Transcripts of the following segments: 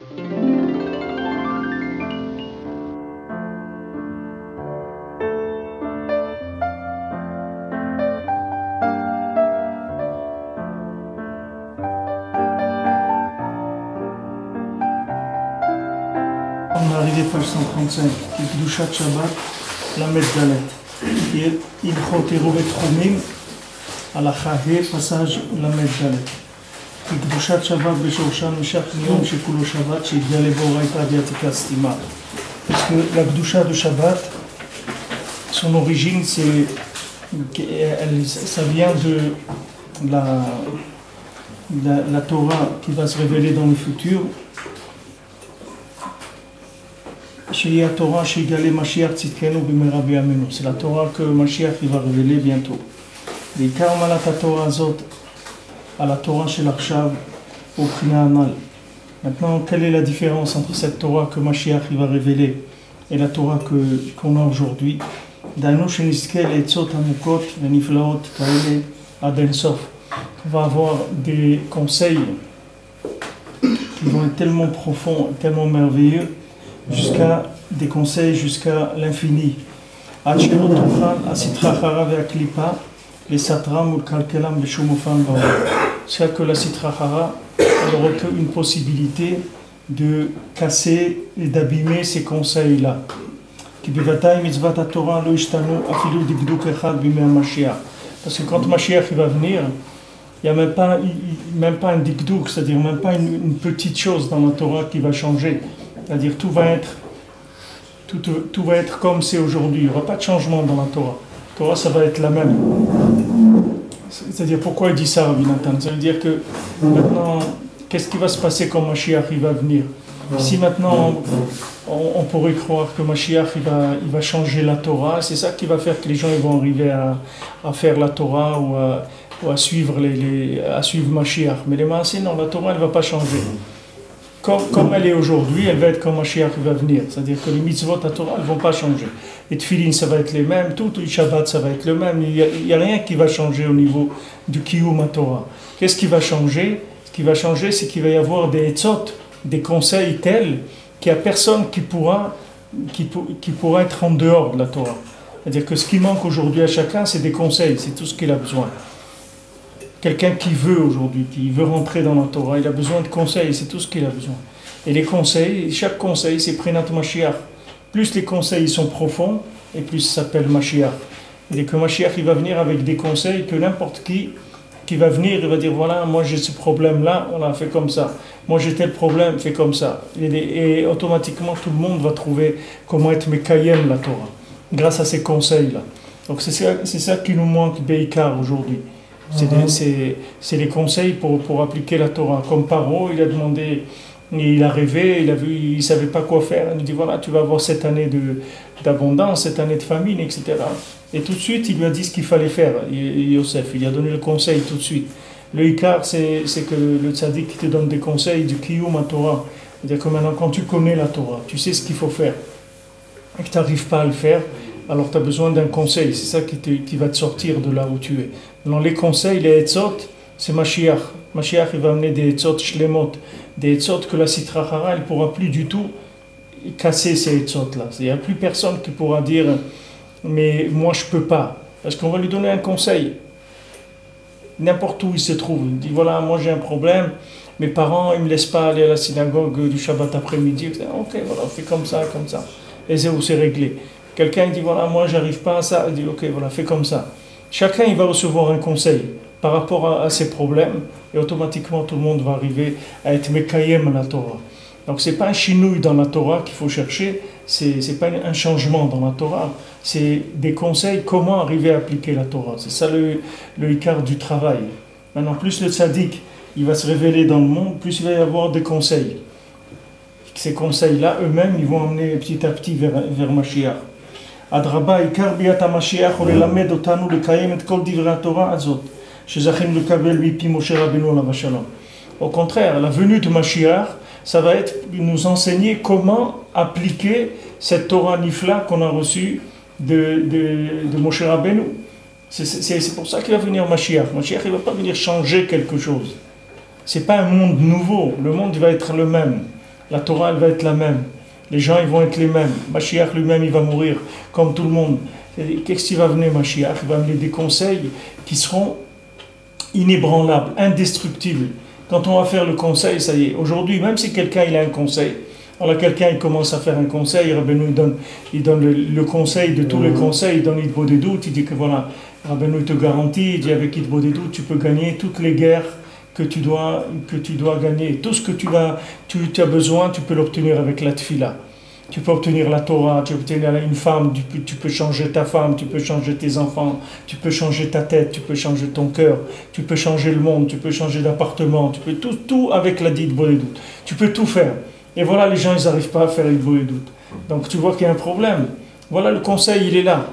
On est arrivé page 135, Kedushat Shabbat, Lamed Dalet. Ilchot Eruvet Chumim, Halacha He, passage Lamed Dalet. Kedushat Shabbat Beshorsham Mishach Miyom Shekulo Shabbat, Shidgale Boraita Diatika Stima. Parce que la Kedusha de Shabbat, son origine, ça vient de la Torah qui va se révéler dans le futur. C'est la Torah que Mashiach va révéler bientôt. À la Torah chez l'Arshav, au Prina Anal. Maintenant, quelle est la différence entre cette Torah que Mashiach va révéler et la Torah qu'on a aujourd'hui? On va avoir des conseils qui vont être tellement profonds, tellement merveilleux, jusqu'à des conseils jusqu'à l'infini. C'est que la Sitra Hara n'aura qu'une possibilité de casser et d'abîmer ces conseils-là. Parce que quand Mashiach va venir, il n'y a même pas un dikdouk, c'est-à-dire même pas une petite chose dans la Torah qui va changer. C'est-à-dire tout va être comme c'est aujourd'hui. Il n'y aura pas de changement dans la Torah. La Torah, ça va être la même. C'est-à-dire, pourquoi il dit ça, Rabbi Nathan? Ça veut dire que maintenant, qu'est-ce qui va se passer quand Mashiach va venir? Si maintenant, on pourrait croire que Mashiach il va changer la Torah, c'est ça qui va faire que les gens ils vont arriver à faire la Torah ou à suivre Mashiach. Mais les Maasé, non, la Torah, elle ne va pas changer. Comme elle est aujourd'hui, elle va être comme Mashiach va venir. C'est-à-dire que les mitzvot à Torah, elles ne vont pas changer. Les tefillin, ça va être les mêmes, tout le Shabbat, ça va être le même. Il n'y a rien qui va changer au niveau du Kiyum à Torah. Qu'est-ce qui va changer? Ce qui va changer, c'est qu'il va y avoir des etzot, des conseils tels qu'il n'y a personne qui pourra être en dehors de la Torah. C'est-à-dire que ce qui manque aujourd'hui à chacun, c'est des conseils, c'est tout ce qu'il a besoin. Quelqu'un qui veut aujourd'hui, qui veut rentrer dans la Torah, il a besoin de conseils, c'est tout ce qu'il a besoin. Et les conseils, chaque conseil, c'est Prinat Mashiach. Plus les conseils sont profonds, et plus ça s'appelle Mashiach. Et que Mashiach, il va venir avec des conseils que n'importe qui va venir, il va dire, voilà, moi j'ai ce problème-là, on l'a fait comme ça. Moi j'ai tel problème, fait comme ça. Et automatiquement, tout le monde va trouver comment être Mekayem la Torah, grâce à ces conseils-là. Donc c'est ça qui nous manque Beikar aujourd'hui. C'est les conseils pour appliquer la Torah. Comme Paro, il a demandé, il a rêvé, il ne savait pas quoi faire. Il nous dit, voilà, tu vas avoir cette année d'abondance, cette année de famine, etc. Et tout de suite, il lui a dit ce qu'il fallait faire, Yosef. Il lui a donné le conseil tout de suite. Le Ikar, c'est que le tzaddik qui te donne des conseils du Kiyum à Torah. C'est-à-dire que maintenant, quand tu connais la Torah, tu sais ce qu'il faut faire, et que tu n'arrives pas à le faire, alors tu as besoin d'un conseil. C'est ça qui va te sortir de là où tu es. Dans les conseils, les etzot, c'est Mashiach. Mashiach, il va amener des etzot shlemot, des etzot que la Sitra Hara, elle ne pourra plus du tout casser ces etzot-là. Il n'y a plus personne qui pourra dire, mais moi je ne peux pas. Parce qu'on va lui donner un conseil. N'importe où il se trouve. Il dit, voilà, moi j'ai un problème, mes parents, ils ne me laissent pas aller à la synagogue du Shabbat après-midi. Ok, voilà, fais comme ça. Et c'est réglé. Quelqu'un dit, voilà, moi j'arrive pas à ça. Il dit, ok, voilà, fais comme ça. Chacun il va recevoir un conseil par rapport à ses problèmes et automatiquement tout le monde va arriver à être Mekayem à la Torah. Donc c'est pas un chinouille dans la Torah qu'il faut chercher, c'est pas un changement dans la Torah, c'est des conseils comment arriver à appliquer la Torah. C'est ça le ikar du travail. Maintenant plus le tzaddik il va se révéler dans le monde, plus il va y avoir des conseils. Ces conseils-là eux-mêmes ils vont amener petit à petit vers Mashiach. Adraba, Ikar biat HaMashiach, ou lelamed otanu lekayem et kol divrei HaTorah azot, shezachim lekabel mipi Moshe Rabbeinu alav hashalom. Au contraire, la venue de Mashiach, ça va être nous enseigner comment appliquer cette Torah nifla qu'on a reçue de Moshe Rabbeinu. C'est pour ça qu'il va venir Mashiach. Mashiach, il ne va pas venir changer quelque chose. Ce n'est pas un monde nouveau. Le monde il va être le même. La Torah, elle va être la même. Les gens, ils vont être les mêmes. Mashiach lui-même, il va mourir comme tout le monde. Qu'est-ce qui va venir, Mashiach? Il va amener des conseils qui seront inébranlables, indestructibles. Quand on va faire le conseil, ça y est. Aujourd'hui, même si quelqu'un il a un conseil, alors quelqu'un il commence à faire un conseil, Rabbeinu il donne le conseil de tous les conseils, il donne Hitbo des doutes, il dit que voilà, Rabbeinu te garantit, il dit avec Hitbo des doutes, tu peux gagner toutes les guerres que tu dois gagner. Tout ce que tu as besoin, tu peux l'obtenir avec la tfila. Tu peux obtenir la Torah, tu peux obtenir une femme, tu peux changer ta femme, tu peux changer tes enfants, tu peux changer ta tête, tu peux changer ton cœur, tu peux changer le monde, tu peux changer d'appartement, tu peux tout avec la dite Hitbo des doutes. Tu peux tout faire. Et voilà, les gens, ils n'arrivent pas à faire Hitbo des doutes. Donc tu vois qu'il y a un problème. Voilà, le conseil, il est là.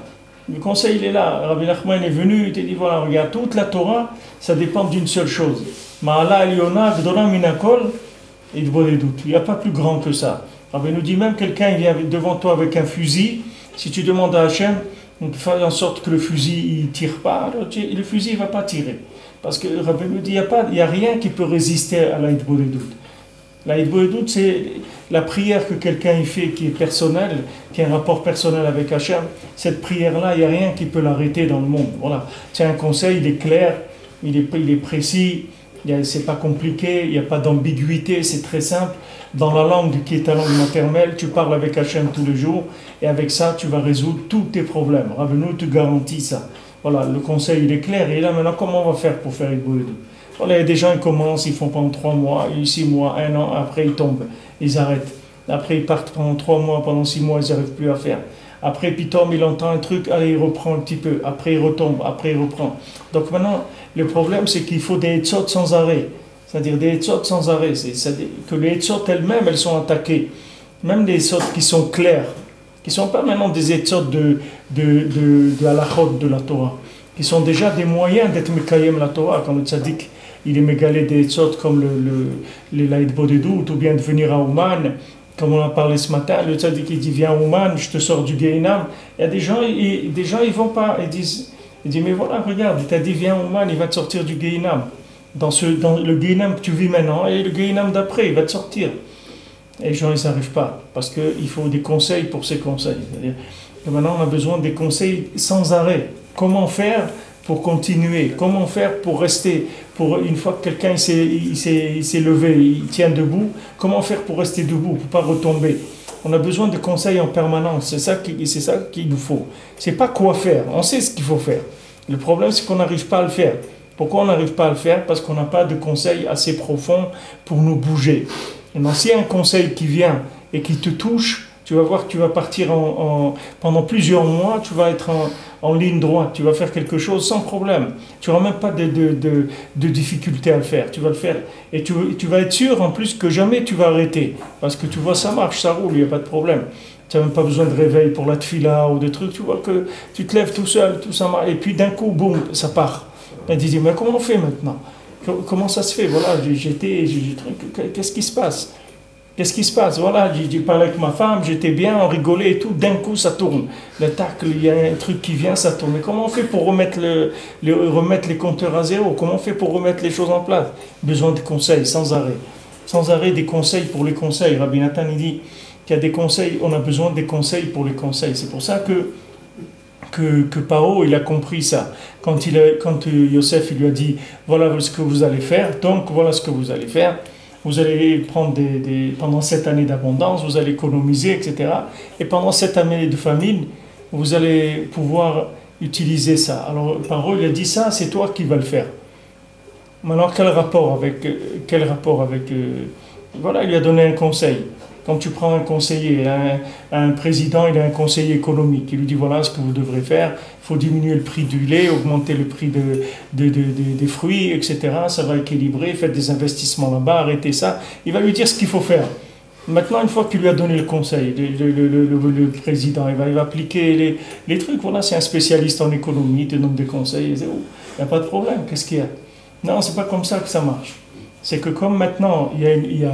Le conseil, il est là. Rabbi Nachman est venu, il t'a dit, voilà, regarde, toute la Torah, ça dépend d'une seule chose. Ma'ala Eliona, Gdola Minakol, Hitbo des doutes. Il n'y a pas plus grand que ça. Rabbi nous dit, même quelqu'un il vient devant toi avec un fusil, si tu demandes à Hachem, fais en sorte que le fusil ne tire pas, le fusil ne va pas tirer. Parce que Rabbi nous dit, il n'y a rien qui peut résister à la Hitbo des doutes. La Hitbo des doutes, c'est la prière que quelqu'un fait qui est personnelle, qui a un rapport personnel avec Hachem. Cette prière-là, il n'y a rien qui peut l'arrêter dans le monde. Voilà. C'est un conseil, il est clair, il est précis, c'est pas compliqué, il n'y a pas d'ambiguïté, c'est très simple. Dans la langue qui est ta langue maternelle, tu parles avec Hachem tous les jours, et avec ça, tu vas résoudre tous tes problèmes. Rabbeinu te garantit ça. Voilà, le conseil, il est clair. Et là, maintenant, comment on va faire pour faire Hitbo des doutes? Voilà, il y a des gens, ils commencent, ils font pendant 3 mois, 6 mois, 1 an, après ils tombent, ils arrêtent. Après, ils partent pendant 3 mois, pendant 6 mois, ils n'arrivent plus à faire. Après, puis tombe, il entend un truc, allez, il reprend un petit peu. Après, il retombe, après, il reprend. Donc maintenant, le problème, c'est qu'il faut des etzot sans arrêt. C'est-à-dire des etzot sans arrêt. C'est-à-dire que les etzot elles-mêmes, elles sont attaquées. Même des etzot qui sont clairs, qui ne sont pas maintenant des etzot de halachot de la Torah, qui sont déjà des moyens d'être mekayem la Torah, comme le tzaddik, il est mégalé des etzot comme la Hitbo des doutes, ou bien de venir à Ouman, comme on a parlé ce matin, le tzaddik il dit viens à Ouman, je te sors du Gehinam. Il y a des gens, ils vont pas, ils disent mais voilà, regarde, il t'a dit viens à Ouman, il va te sortir du Gehinam. Dans le Gehinam que tu vis maintenant, et le Gehinam d'après, il va te sortir. Et les gens, ils n'arrivent pas, parce qu'il faut des conseils pour ces conseils. C'est-à-dire que maintenant, on a besoin des conseils sans arrêt. Comment faire pour continuer? Comment faire pour rester? Pour une fois que quelqu'un il s'est levé, il tient debout, comment faire pour rester debout, pour ne pas retomber? On a besoin de conseils en permanence, c'est ça qu'il nous faut. C'est pas quoi faire, on sait ce qu'il faut faire. Le problème, c'est qu'on n'arrive pas à le faire. Pourquoi on n'arrive pas à le faire? Parce qu'on n'a pas de conseils assez profonds pour nous bouger. Et donc, s'il y a un conseil qui vient et qui te touche, tu vas voir que tu vas partir pendant plusieurs mois, tu vas être en ligne droite, tu vas faire quelque chose sans problème. Tu n'auras même pas de difficulté à le faire. Tu vas le faire et tu vas être sûr en plus que jamais tu vas arrêter. Parce que tu vois, ça marche, ça roule, il n'y a pas de problème. Tu n'as même pas besoin de réveil pour la tfila ou des trucs. Tu vois que tu te lèves tout seul, tout ça marche. Et puis d'un coup, boum, ça part. Et tu dis, mais comment on fait maintenant? Comment ça se fait? Voilà, qu'est-ce qui se passe? Qu'est-ce qui se passe? Voilà, j'ai parlé avec ma femme, j'étais bien, on rigolait et tout, d'un coup ça tourne. Le tac, il y a un truc qui vient, ça tourne. Mais comment on fait pour remettre les compteurs à zéro? Comment on fait pour remettre les choses en place? Besoin de conseils, sans arrêt. Sans arrêt, des conseils pour les conseils. Rabbi Nathan, il dit qu'il y a des conseils, on a besoin des conseils pour les conseils. C'est pour ça que Paro, il a compris ça. Quand Yosef, il lui a dit, voilà ce que vous allez faire, donc voilà ce que vous allez faire. Vous allez prendre pendant 7 années d'abondance, vous allez économiser, etc. Et pendant 7 années de famine, vous allez pouvoir utiliser ça. Alors, Paro, il a dit ça, c'est toi qui vas le faire. Maintenant, quel rapport avec voilà, il lui a donné un conseil. Quand tu prends un conseiller, un président, il a un conseiller économique. Il lui dit voilà ce que vous devrez faire. Il faut diminuer le prix du lait, augmenter le prix des fruits, etc. Ça va équilibrer, faites des investissements là-bas, arrêtez ça. Il va lui dire ce qu'il faut faire. Maintenant, une fois qu'il lui a donné le conseil, le président, il va appliquer les trucs. Voilà, c'est un spécialiste en économie, il te donne des conseils. Il n'y a pas de problème, qu'est-ce qu'il y a? Non, c'est pas comme ça que ça marche. C'est que comme maintenant, il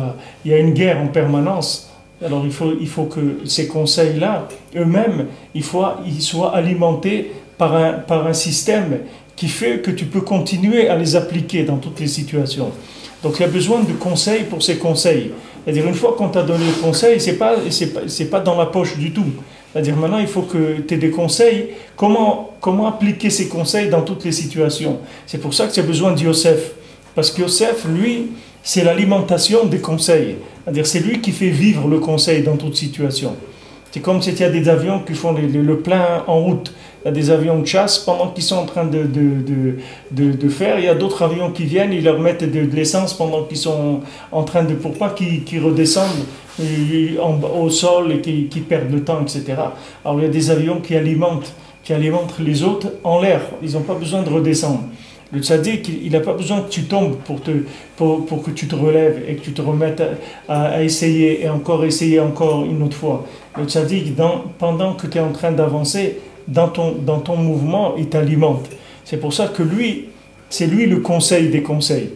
y a une guerre en permanence, alors il faut que ces conseils-là, eux-mêmes, ils soient alimentés par un système qui fait que tu peux continuer à les appliquer dans toutes les situations. Donc il y a besoin de conseils pour ces conseils. C'est-à-dire, une fois qu'on t'a donné le conseil, c'est pas dans la poche du tout. C'est-à-dire, maintenant, il faut que tu aies des conseils. Comment appliquer ces conseils dans toutes les situations? C'est pour ça que tu as besoin de Yosef. Parce que Yosef, lui, c'est l'alimentation des conseils. C'est-à-dire, c'est lui qui fait vivre le conseil dans toute situation. C'est comme si il y a des avions qui font le plein en route. Il y a des avions de chasse, pendant qu'ils sont en train de faire, il y a d'autres avions qui viennent, ils leur mettent de l'essence pendant qu'ils sont en train de, pour pas qu'ils redescendent au sol et qu'ils perdent le temps, etc. Alors il y a des avions qui alimentent les autres en l'air, ils n'ont pas besoin de redescendre. Le tzaddik, il n'a pas besoin que tu tombes pour que tu te relèves et que tu te remettes à essayer et encore essayer encore une autre fois. Le tzaddik, pendant que tu es en train d'avancer, dans ton mouvement, il t'alimente. C'est pour ça que c'est lui le conseil des conseils.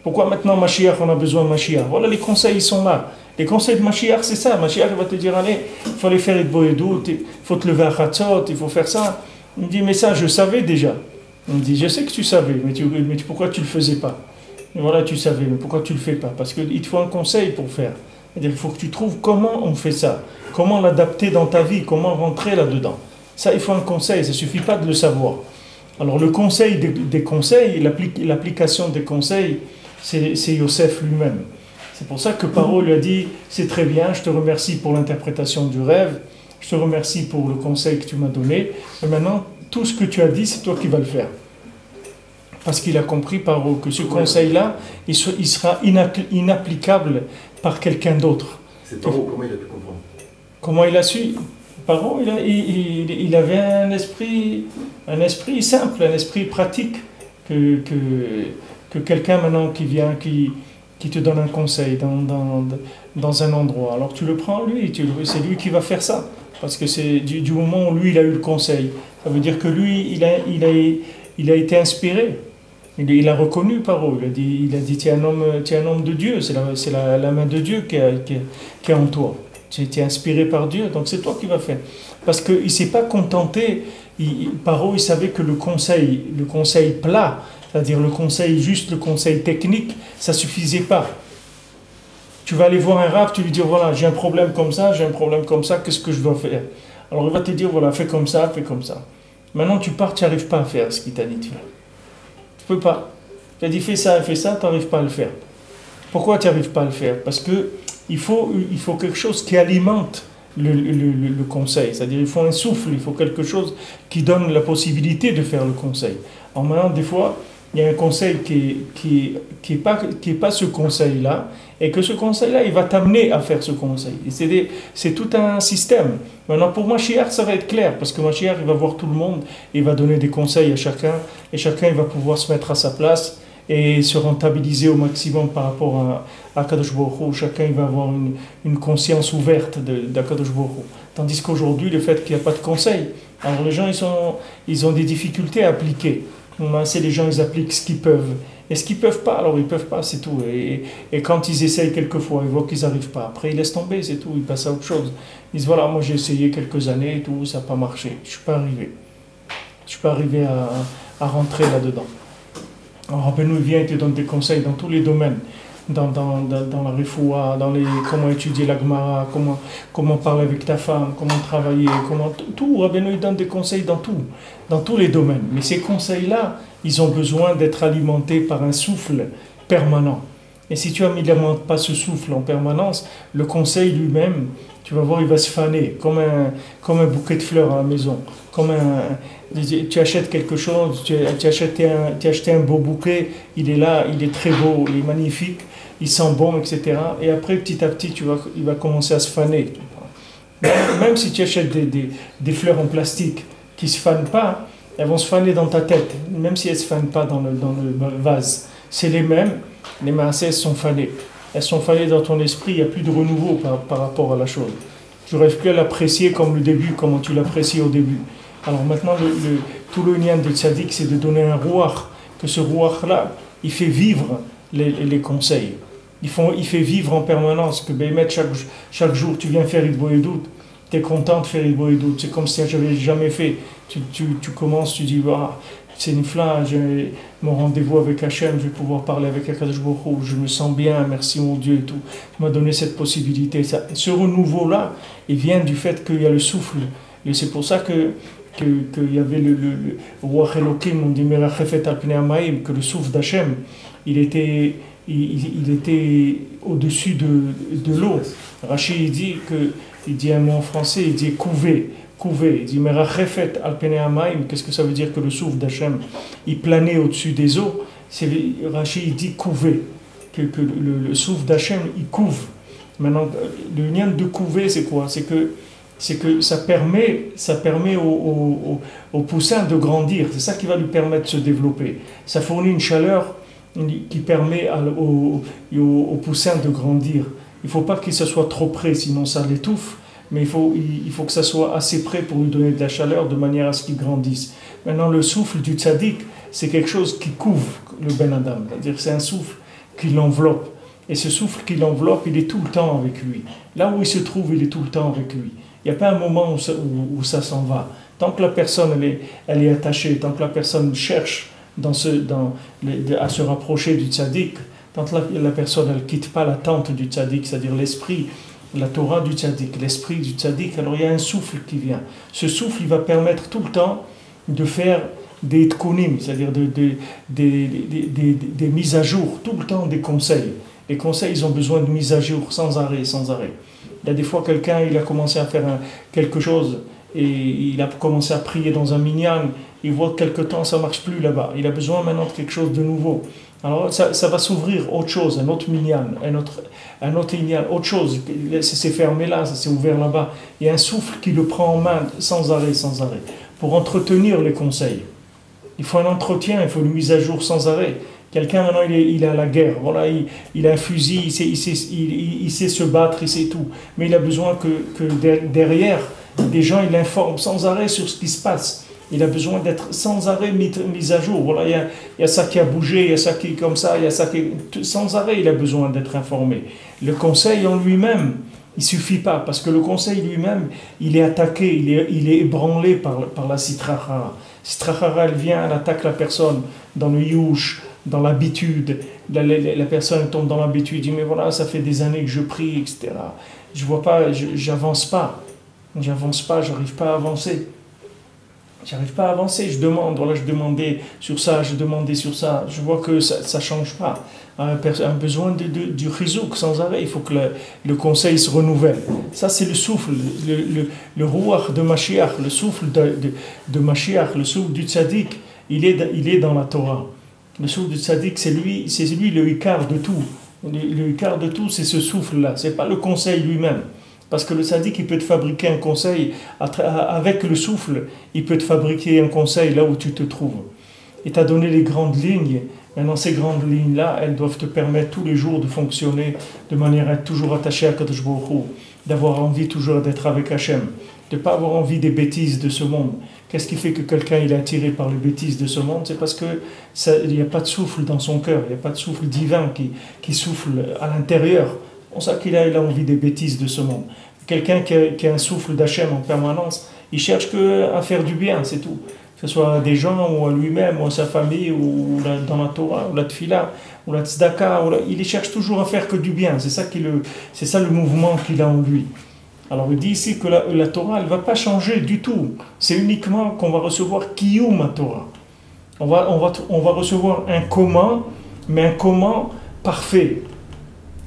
Pourquoi maintenant Mashiach, on a besoin de Mashiach? Voilà, les conseils, ils sont là. Les conseils de Mashiach, c'est ça. Mashiach, il va te dire, allez, il faut aller faire Idboedut, il faut te lever à Chatzot, il faut faire ça. Il me dit, mais ça, je savais déjà. Il me dit, je sais que tu savais, mais pourquoi tu ne le faisais pas? Et voilà, tu savais, mais pourquoi tu ne le fais pas? Parce qu'il te faut un conseil pour faire. C'est-à-dire, il faut que tu trouves comment on fait ça, comment l'adapter dans ta vie, comment rentrer là-dedans. Ça, il faut un conseil, ça ne suffit pas de le savoir. Alors, le conseil des conseils, l'application des conseils, c'est Yosef lui-même. C'est pour ça que Paro lui a dit, c'est très bien, je te remercie pour l'interprétation du rêve, je te remercie pour le conseil que tu m'as donné, et maintenant, tout ce que tu as dit, c'est toi qui vas le faire. Parce qu'il a compris, Paro, que ce conseil-là, il sera inapplicable par quelqu'un d'autre. C'est Paro, comment il a pu comprendre? Comment il a su? Paro, il avait un esprit simple, un esprit pratique, que quelqu'un maintenant qui vient, qui te donne un conseil dans un endroit. Alors tu le prends lui, c'est lui qui va faire ça. Parce que c'est du moment où lui, il a eu le conseil. Ça veut dire que lui, il a été inspiré. Il a reconnu Paro. Il a dit tu es un homme de Dieu. C'est la main de Dieu qui est en toi. Tu es inspiré par Dieu, donc c'est toi qui vas faire. Parce qu'il ne s'est pas contenté. Paro, il savait que le conseil plat, c'est-à-dire le conseil technique, ça ne suffisait pas. Tu vas aller voir un rabbin, tu lui dis voilà, j'ai un problème comme ça, qu'est-ce que je dois faire? Alors il va te dire voilà, fais comme ça, fais comme ça. Maintenant tu pars, tu n'arrives pas à faire ce qu'il t'a dit de faire. Tu ne peux pas. Tu as dit fais ça, tu n'arrives pas à le faire. Pourquoi tu n'arrives pas à le faire? Parce que il faut quelque chose qui alimente le conseil. C'est-à-dire il faut un souffle, il faut quelque chose qui donne la possibilité de faire le conseil. Alors maintenant, des fois, il y a un conseil qui est pas ce conseil-là, et que ce conseil-là, il va t'amener à faire ce conseil. Et c'est tout un système. Maintenant, pour Mashiach, ça va être clair, parce que Mashiach, il va voir tout le monde, il va donner des conseils à chacun, et chacun, il va pouvoir se mettre à sa place, et se rentabiliser au maximum par rapport à Kadosh Baruch Hu. Chacun, il va avoir une conscience ouverte d'Akadosh Baruch Hu. Tandis qu'aujourd'hui, le fait qu'il n'y a pas de conseil, alors les gens, ils ont des difficultés à appliquer. C'est les gens, ils appliquent ce qu'ils peuvent. Et ce qu'ils ne peuvent pas, alors ils ne peuvent pas, c'est tout. Et quand ils essayent quelquefois, ils voient qu'ils n'arrivent pas. Après, ils laissent tomber, c'est tout, ils passent à autre chose. Ils disent, voilà, moi j'ai essayé quelques années et tout, ça n'a pas marché. Je ne suis pas arrivé. Je ne suis pas arrivé à rentrer là-dedans. Alors, Rabbeinu vient et te donne des conseils dans tous les domaines. Dans la refoua, comment étudier la Gemara, comment parler avec ta femme, comment travailler, tout. Rabbeinu il donne des conseils dans tous les domaines. Mais ces conseils-là, ils ont besoin d'être alimentés par un souffle permanent. Et si tu n'alimentes pas ce souffle en permanence, le conseil lui-même, tu vas voir, il va se faner, comme un bouquet de fleurs à la maison. Tu achètes quelque chose, tu as acheté un beau bouquet, il est là, il est très beau, il est magnifique, il sent bon, etc. Et après, petit à petit, il va commencer à se faner. Même si tu achètes des fleurs en plastique qui ne se fanent pas, elles vont se faner dans ta tête, même si elles ne se fanent pas dans le vase. C'est les mêmes, les maasses sont fanées. Elles sont fanées dans ton esprit, il n'y a plus de renouveau par rapport à la chose. Tu n'arrives plus à l'apprécier comme le début, comment tu l'apprécies au début. Alors maintenant, tout le lien de tzaddik, c'est de donner un rouach, que ce rouach-là, il fait vivre les conseils. Il fait vivre en permanence, que Bémet, chaque jour, tu viens faire Idboedut, tu es content de faire Idboedut, c'est comme si je n'avais jamais fait. Tu commences, tu dis, c'est une flamme, j'ai mon rendez-vous avec Hachem, je vais pouvoir parler avec Akadosh Baruch Hu, je me sens bien, merci mon Dieu et tout. Tu m'as donné cette possibilité. Ce renouveau-là, il vient du fait qu'il y a le souffle. Et c'est pour ça qu'il y avait le Ruach Elokim, on dit Merachefet al Pnei Hamayim, que le souffle d'Hachem, il était au-dessus de l'eau. Rashi il dit un mot en français, il dit couver. Il dit Merachefet al Pnei Hamayim. Qu'est-ce que ça veut dire que le souffle d'Hachem, il planait au-dessus des eaux? Rashi il dit couver, que le souffle d'Hachem, il couve. Maintenant, le lien de couver, c'est quoi? C'est que ça permet au poussin de grandir. C'est ça qui va lui permettre de se développer. Ça fournit une chaleur qui permet au poussin de grandir. Il ne faut pas qu'il se soit trop près, sinon ça l'étouffe. Mais il faut que ça soit assez près pour lui donner de la chaleur de manière à ce qu'il grandisse. Maintenant, le souffle du tzaddik, c'est quelque chose qui couvre le Ben Adam. C'est-à-dire c'est un souffle qui l'enveloppe. Et ce souffle qui l'enveloppe, il est tout le temps avec lui. Là où il se trouve, il est tout le temps avec lui. Il n'y a pas un moment où ça s'en va. Tant que la personne elle est attachée, tant que la personne cherche à se rapprocher du tzaddik, tant que la personne ne quitte pas la tente du tzaddik, c'est-à-dire l'esprit, la Torah du tzaddik, l'esprit du tzaddik, alors il y a un souffle qui vient. Ce souffle, il va permettre tout le temps de faire des tkunim, c'est-à-dire des mises à jour, tout le temps des conseils. Les conseils, ils ont besoin de mise à jour, sans arrêt. Il y a des fois, quelqu'un, il a commencé à faire quelque chose, et il a commencé à prier dans un minyan, il voit que quelque temps, ça ne marche plus là-bas. Il a besoin maintenant de quelque chose de nouveau. Alors ça va s'ouvrir autre chose, un autre minyan, un autre minyan, autre chose. C'est fermé là, ça s'est ouvert là-bas. Il y a un souffle qui le prend en main sans arrêt, pour entretenir les conseils. Il faut un entretien, il faut une mise à jour sans arrêt. Quelqu'un maintenant il est à la guerre, voilà, il a un fusil, il sait se battre, il sait tout. Mais il a besoin que derrière, des gens il l'informent sans arrêt sur ce qui se passe. Il a besoin d'être sans arrêt mis à jour. Voilà, il y a ça qui a bougé, il y a ça qui est comme ça, il y a ça qui est... Sans arrêt, il a besoin d'être informé. Le conseil en lui-même, il ne suffit pas, parce que le conseil lui-même, il est attaqué, il est ébranlé par la sitrachara. Sitrachara, elle vient, elle attaque la personne dans le youch, dans l'habitude. La personne tombe dans l'habitude, dit mais voilà, ça fait des années que je prie, etc. Je vois pas, j'avance pas, j'arrive pas à avancer. Je demande, voilà, je demandais sur ça, je vois que ça change pas. Un besoin du chizouk sans arrêt, il faut que le conseil se renouvelle. Ça c'est le souffle, le ruach de Mashiach, le souffle de Mashiach, le souffle du tzaddik, il est dans la Torah. Le souffle du tzaddik, c'est lui le ikar de tout. Le ikar de tout, c'est ce souffle-là, c'est pas le conseil lui-même. Parce que le tzaddik, il peut te fabriquer un conseil, avec le souffle, il peut te fabriquer un conseil là où tu te trouves. Il t'a donné les grandes lignes. Maintenant, ces grandes lignes-là, elles doivent te permettre tous les jours de fonctionner de manière à être toujours attaché à Kadosh Baruch Hu, d'avoir envie toujours d'être avec Hachem, de ne pas avoir envie des bêtises de ce monde. Qu'est-ce qui fait que quelqu'un il est attiré par les bêtises de ce monde? C'est parce qu'il n'y a pas de souffle dans son cœur, il n'y a pas de souffle divin qui souffle à l'intérieur. C'est pour ça qu'il a envie des bêtises de ce monde. Quelqu'un qui a un souffle d'Hachem en permanence, il cherche qu'à faire du bien, c'est tout. Que ce soit à des gens, ou à lui-même, ou à sa famille, ou dans la Torah, ou la Tfila, ou la Tzedaka, il cherche toujours à faire que du bien. C'est ça le mouvement qu'il a en lui. Alors il dit ici que la Torah, elle ne va pas changer du tout. C'est uniquement qu'on va recevoir Kiyum à Torah. On va recevoir un comment, mais un comment parfait.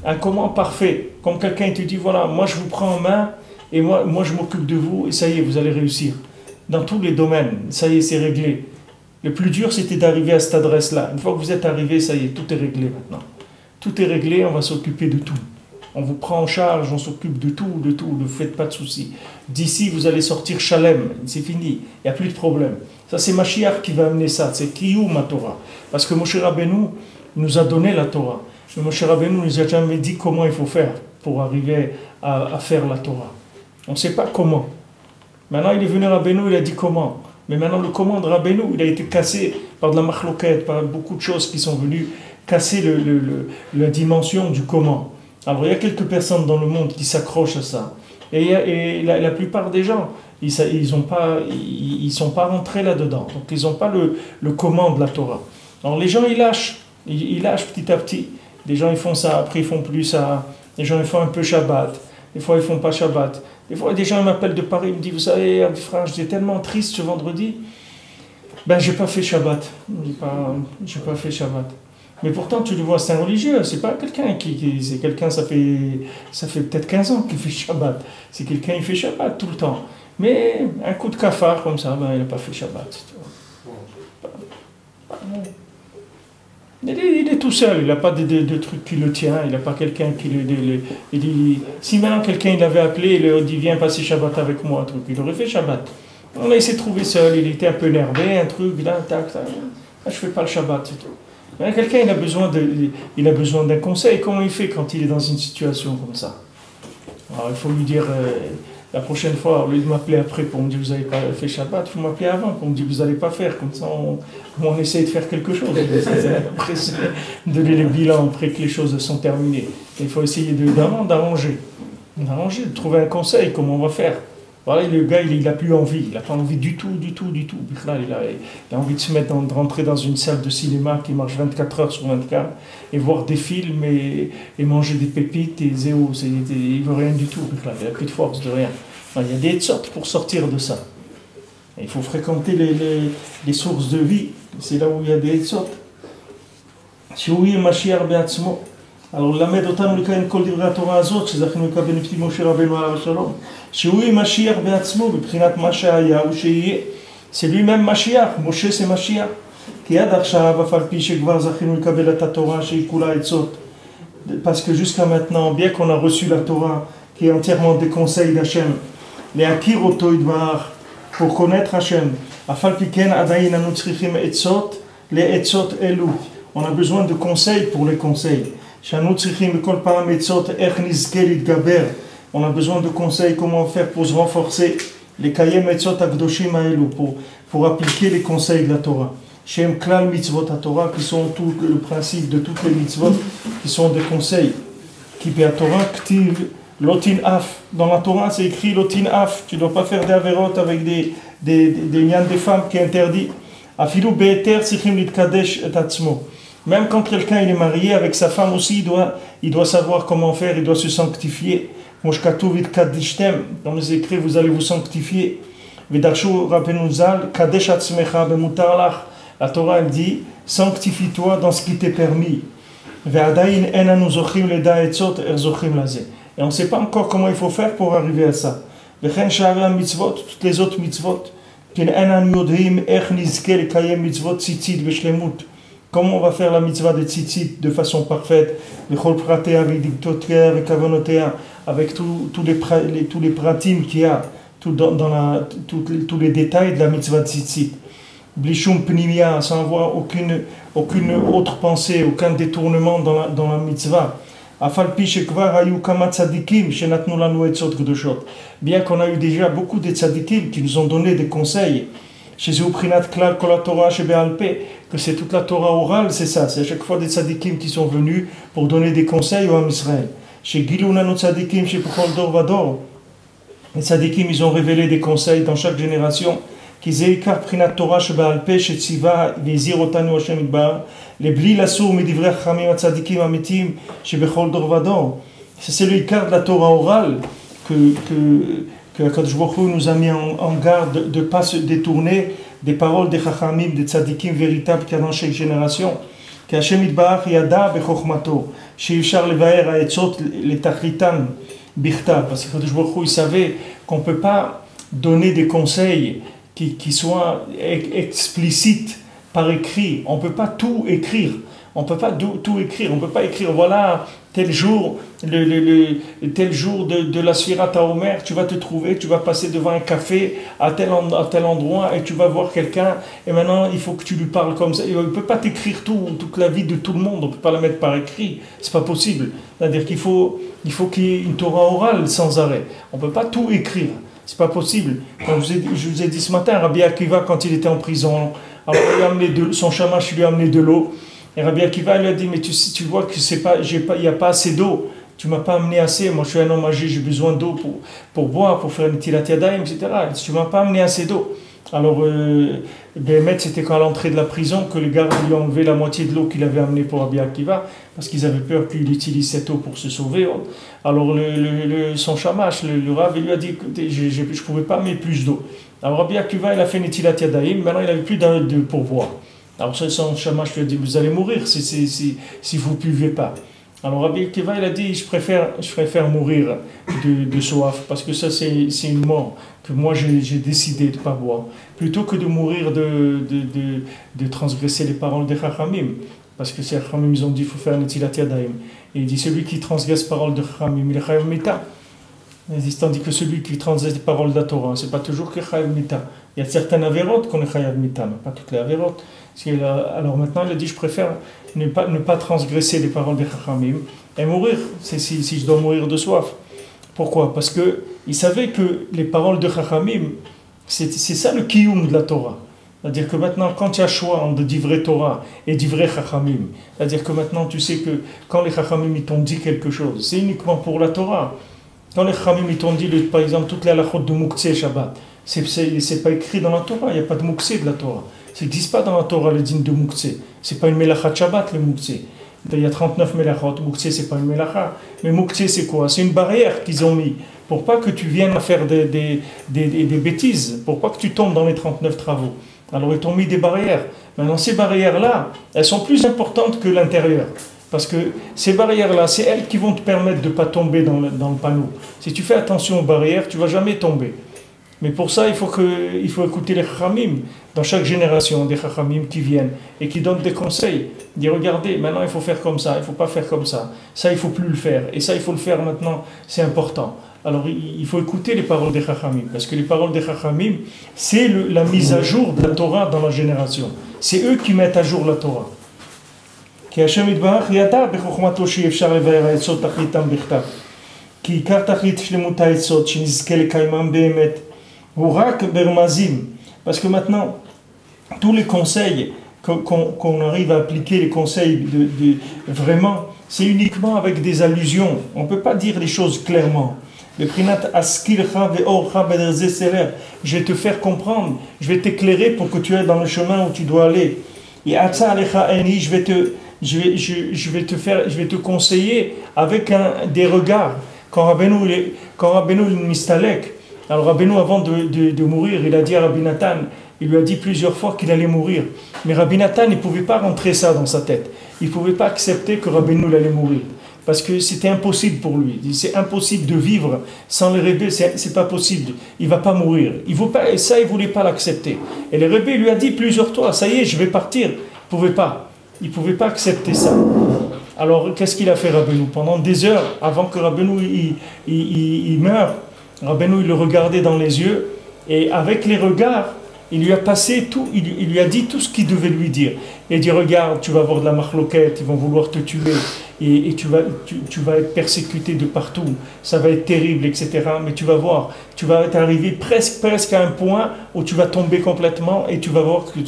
Un comment parfait. Comme quelqu'un te dit, voilà, moi je vous prends en main, et moi je m'occupe de vous, et ça y est, vous allez réussir. Dans tous les domaines, ça y est, c'est réglé. Le plus dur, c'était d'arriver à cette adresse-là. Une fois que vous êtes arrivé, ça y est, tout est réglé maintenant. Tout est réglé, on va s'occuper de tout. On vous prend en charge, on s'occupe de tout, ne faites pas de soucis. D'ici, vous allez sortir Shalem, c'est fini, il n'y a plus de problème. Ça, c'est Mashiach qui va amener ça, c'est Kiyum ma Torah. Parce que Moshe Rabbeinu nous a donné la Torah. Mais Moshe Rabbeinu ne nous a jamais dit comment il faut faire pour arriver à faire la Torah. On ne sait pas comment. Maintenant, il est venu Rabbeinu, il a dit comment. Mais maintenant, le comment de Rabbeinu, il a été cassé par de la machloket, par beaucoup de choses qui sont venues casser la dimension du comment. Alors, il y a quelques personnes dans le monde qui s'accrochent à ça. Et la plupart des gens, ils sont pas rentrés là-dedans. Donc ils n'ont pas le comment de la Torah. Alors les gens, ils lâchent petit à petit. Des gens, ils font ça, après ils font plus ça. Les gens, ils font un peu Shabbat. Des fois, ils font pas Shabbat. Des fois, des gens m'appellent de Paris, ils me disent, vous savez, frère, j'étais tellement triste ce vendredi. Ben, j'ai pas fait Shabbat. J'ai pas fait Shabbat. Mais pourtant, tu le vois, c'est un religieux. C'est pas quelqu'un c'est quelqu'un, ça fait peut-être 15 ans qu'il fait Shabbat. C'est quelqu'un, il fait Shabbat tout le temps. Mais un coup de cafard comme ça, ben, il n'a pas fait Shabbat. Il est tout seul, il n'a pas de truc qui le tient, il n'a pas quelqu'un qui il dit, si maintenant quelqu'un l'avait appelé, il lui dit viens passer Shabbat avec moi, un truc, il aurait fait Shabbat. On a essayé de trouver seul, il était un peu énervé, un truc, là, tac, tac. Je fais pas le Shabbat, c'est tout. Mais quelqu'un, il a besoin d'un conseil. Comment il fait quand il est dans une situation comme ça? Alors, il faut lui dire, la prochaine fois, au lieu de m'appeler après pour me dire vous n'avez pas fait Shabbat, il faut m'appeler avant pour me dire vous n'allez pas faire. Comme ça, on essaie de faire quelque chose. Après, donner le bilan après que les choses sont terminées. Il faut essayer d'arranger, de trouver un conseil, comment on va faire. Voilà, le gars, il n'a plus envie, il n'a pas envie du tout. Là, il a envie de se mettre, de rentrer dans une salle de cinéma qui marche 24 heures sur 24 et voir des films et manger des pépites et zéro. Il ne veut rien du tout. Là, il n'a plus de force, de rien. Enfin, il y a des sortes pour sortir de ça. Et il faut fréquenter les sources de vie. C'est là où il y a des sortes. Shiuri Mashiach Be'atzmo. Alors, למד אותנו לקיים כל דברי התורה הזאת, שזכינו לקבל מפי משה רבנו עליו השלום. שהוא משיח בעצמו, בבחינת מה שהיה ושיהיה. C'est lui-même Mashiach, Moshe c'est Mashiach. כי עד עכשיו, אף על פי שכבר זכינו לקבל את התורה שהיא כולה עצות. Parce que jusqu'à maintenant, bien qu'on a reçu la Torah, qui est entièrement des conseils d'Hachem, להכיר אותו יתברך, pour connaître Hachem. אף על פי כן עדיין אנו צריכים עצות לעצות אלו. On a besoin de conseils pour les conseils. On a besoin de conseils comment faire pour se renforcer les kayem etzot akdoshim haelu pour appliquer les conseils de la Torah. Shem klal mitzvot à Torah qui sont tout le principe de toutes les mitzvot qui sont des conseils. Qui pe Torah ktiv lotin af. Dans la Torah c'est écrit lotin af. Tu dois pas faire des averot avec des liens des femmes qui est interdit. Afilu be'eter sichim litkadesh et atzmo. Même quand quelqu'un il est marié avec sa femme aussi, il doit savoir comment faire, il doit se sanctifier. Comme c'est écrit, vous allez vous sanctifier. La Torah elle dit, sanctifie-toi dans ce qui t'est permis. Et on ne sait pas encore comment il faut faire pour arriver à ça. Toutes les autres mitzvot. Comment on va faire la mitzvah de tzitzit de façon parfaite, avec tous les pratim qu'il y a, tous les détails de la mitzvah de tzitzit. Blishum pnimia, sans avoir aucune autre pensée, aucun détournement dans la mitzvah. Bien qu'on a eu déjà beaucoup de tzadikim qui nous ont donné des conseils, que c'est toute la Torah orale, c'est ça. C'est à chaque fois des tzadikim qui sont venus pour donner des conseils au Ham Israël. Chez Gilouna no tzadikim, chez Pukol Dor Vador, les tzadikim, ils ont révélé des conseils dans chaque génération. Qui zeikar prinat Torah shebe'al pe shetziva ve'izir otanu Hashem idbar lebli lasur midivrei chachamim tzadikim amitim shebechol dor vador. C'est le ikar de la Torah orale que Akadosh Baruch Hu nous a mis en garde de ne pas se détourner des paroles des chachamim, des tzadikim véritables qu'il y a dans chaque génération. Que Hashem yitbarach yada bechokhmato she'ifshar levaer ha'etzot letachlitan bichtav. Parce que Akadosh Baruch Hu il savait qu'on ne peut pas donner des conseils qui soient explicites par écrit. On ne peut pas tout écrire. On ne peut pas tout écrire. On ne peut pas écrire, voilà, tel jour, tel jour de la Sfirat HaOmer, tu vas te trouver, tu vas passer devant un café à tel endroit et tu vas voir quelqu'un et maintenant il faut que tu lui parles comme ça. Il ne peut pas t'écrire toute la vie de tout le monde. On ne peut pas la mettre par écrit. C'est pas possible. C'est-à-dire qu'il faut qu'il y ait une Torah orale sans arrêt. On ne peut pas tout écrire. C'est pas possible. Comme je vous ai dit ce matin, Rabbi Akiva, quand il était en prison, alors il a amené son shamash lui a amené de l'eau. Et Rabbi Akiva lui a dit, mais tu vois que il n'y a pas assez d'eau tu m'as pas amené assez, moi je suis un homme âgé, j'ai besoin d'eau pour boire, pour faire une tilat yadayim, etc. Tu m'as pas amené assez d'eau. Alors, Béhémet, c'était qu'à l'entrée de la prison que les gardes lui ont enlevé la moitié de l'eau qu'il avait amenée pour Rabbi Akiva, parce qu'ils avaient peur qu'il utilise cette eau pour se sauver. Alors, son shamash, le Rav, il lui a dit, écoutez, je ne pouvais pas mettre plus d'eau. Alors, Rabbi Akiva, il a fait Netilat Yadayim, maintenant il n'avait plus de pourboire. Alors, son shamash lui a dit, vous allez mourir si vous ne buvez pas. Alors Rabbi Akiva, il a dit, je préfère mourir de soif, parce que ça c'est une mort que moi j'ai décidé de ne pas boire, plutôt que de mourir de transgresser les paroles des Chachamim, parce que ces Chachamim ils ont dit, il faut faire Netilat Yadayim. Et il dit, celui qui transgresse les paroles de Chachamim, il est Chayav Mita. Tandis que celui qui transgresse les paroles de la Torah, c'est pas toujours que Chayav Mita. Il y a certaines avérotes qu'on est Chayav Mita, mais pas toutes les avérotes. Alors maintenant, il a dit, je préfère ne pas transgresser les paroles des Chachamim et mourir, si je dois mourir de soif. Pourquoi? Parce qu'il savait que les paroles de Chachamim, c'est ça le kiyum de la Torah. C'est-à-dire que maintenant, quand il y a choix entre d'ivrei Torah et d'ivrei Chachamim, c'est-à-dire que maintenant, tu sais que quand les Chachamim ils t'ont dit quelque chose, c'est uniquement pour la Torah. Quand les Chachamim ils t'ont dit, par exemple, toutes les halachot de Muktzeh Shabbat, c'est pas écrit dans la Torah, il n'y a pas de Muktzeh de la Torah. Ça n'existe pas dans la Torah le din de Muktzeh. C'est pas une melacha Shabbat le Muktzeh. Il y a 39 melachot. Muktzeh c'est pas une melacha. Mais Muktzeh c'est quoi? C'est une barrière qu'ils ont mis pour pas que tu viennes à faire des bêtises, pour pas que tu tombes dans les 39 travaux. Alors ils t'ont mis des barrières. Maintenant ces barrières-là, elles sont plus importantes que l'intérieur. Parce que ces barrières-là, c'est elles qui vont te permettre de ne pas tomber dans le panneau. Si tu fais attention aux barrières, tu ne vas jamais tomber. Mais pour ça, il faut écouter les Chachamim. Dans chaque génération, des Chachamim qui viennent et qui donnent des conseils. Ils disent, regardez, maintenant il faut faire comme ça, il ne faut pas faire comme ça. Ça, il ne faut plus le faire. Et ça, il faut le faire maintenant, c'est important. Alors, il faut écouter les paroles des Chachamim. Parce que les paroles des Chachamim, c'est la mise à jour de la Torah dans la génération. C'est eux qui mettent à jour la Torah. כי השם יתברך ידע בחוכמתו שאי אפשר לבאר העצות תכליתם בכתב. כי עיקר תכלית שלמות העצות שנזכה לקיימם באמת הוא רק ברמזים. Parce que maintenant, tous les conseils qu'on arrive à appliquer, les conseils vraiment, c'est uniquement avec des allusions. On ne peut pas dire les choses clairement. Je vais te faire comprendre, je vais t'éclairer pour que tu ailles dans le chemin où tu dois aller. Et je vais te conseiller avec des regards. Quand Rabbeinu Mistalek, alors Rabbeinu avant de mourir, il a dit à Rabbi Nathan, il lui a dit plusieurs fois qu'il allait mourir. Mais Rabbi Nathan, il ne pouvait pas rentrer ça dans sa tête. Il ne pouvait pas accepter que Rabbeinu allait mourir. Parce que c'était impossible pour lui. C'est impossible de vivre sans les Rebbe, c'est pas possible. Il ne va pas mourir. Et ça, il ne voulait pas l'accepter. Et le Rebbe lui a dit plusieurs fois, ça y est, je vais partir. Il ne pouvait pas accepter ça. Alors, qu'est-ce qu'il a fait Rabbeinu? Pendant des heures, avant que Rabbeinu il meure, Rabbeinu il le regardait dans les yeux, et avec les regards, il lui a passé tout, il lui a dit tout ce qu'il devait lui dire. Il dit, regarde, tu vas avoir de la marloquette, ils vont vouloir te tuer, et tu vas être persécuté de partout, ça va être terrible, etc. Mais tu vas voir, tu vas arriver presque à un point où tu vas tomber complètement, et tu vas voir que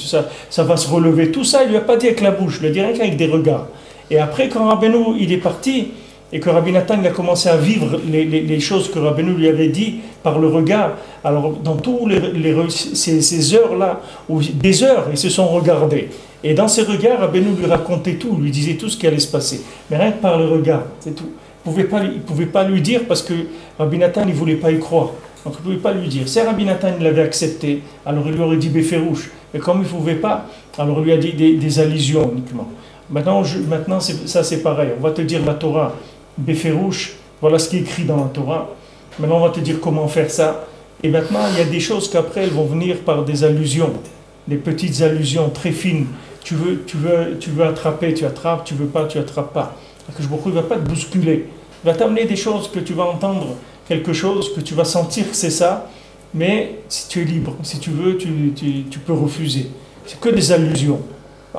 ça va se relever. Tout ça, il ne lui a pas dit avec la bouche, il lui a dit rien qu'avec des regards. Et après, quand Rabbeinu il est parti, et que Rabbi Nathan il a commencé à vivre les choses que Rabbeinu lui avait dit par le regard, alors dans tous ces heures-là, des heures, ils se sont regardés. Et dans ces regards, Rabbeinu lui racontait tout, lui disait tout ce qui allait se passer. Mais rien que par le regard, c'est tout. Il ne pouvait pas lui dire parce que Rabbi Nathan ne voulait pas y croire. Donc il ne pouvait pas lui dire. Si Rabbi Nathan l'avait accepté, alors il lui aurait dit Béferouche. Mais comme il ne pouvait pas, alors il lui a dit des allusions uniquement. Maintenant ça c'est pareil. On va te dire la Torah. Béferouche, voilà ce qui est écrit dans la Torah. Maintenant, on va te dire comment faire ça. Et maintenant, il y a des choses qu'après, elles vont venir par des allusions, des petites allusions très fines. Tu veux attraper, tu attrapes. Tu veux pas, tu attrapes pas. Parce que il ne va pas te bousculer. Il va t'amener des choses que tu vas entendre, quelque chose que tu vas sentir que c'est ça. Mais si tu es libre, si tu veux, tu peux refuser. C'est que des allusions.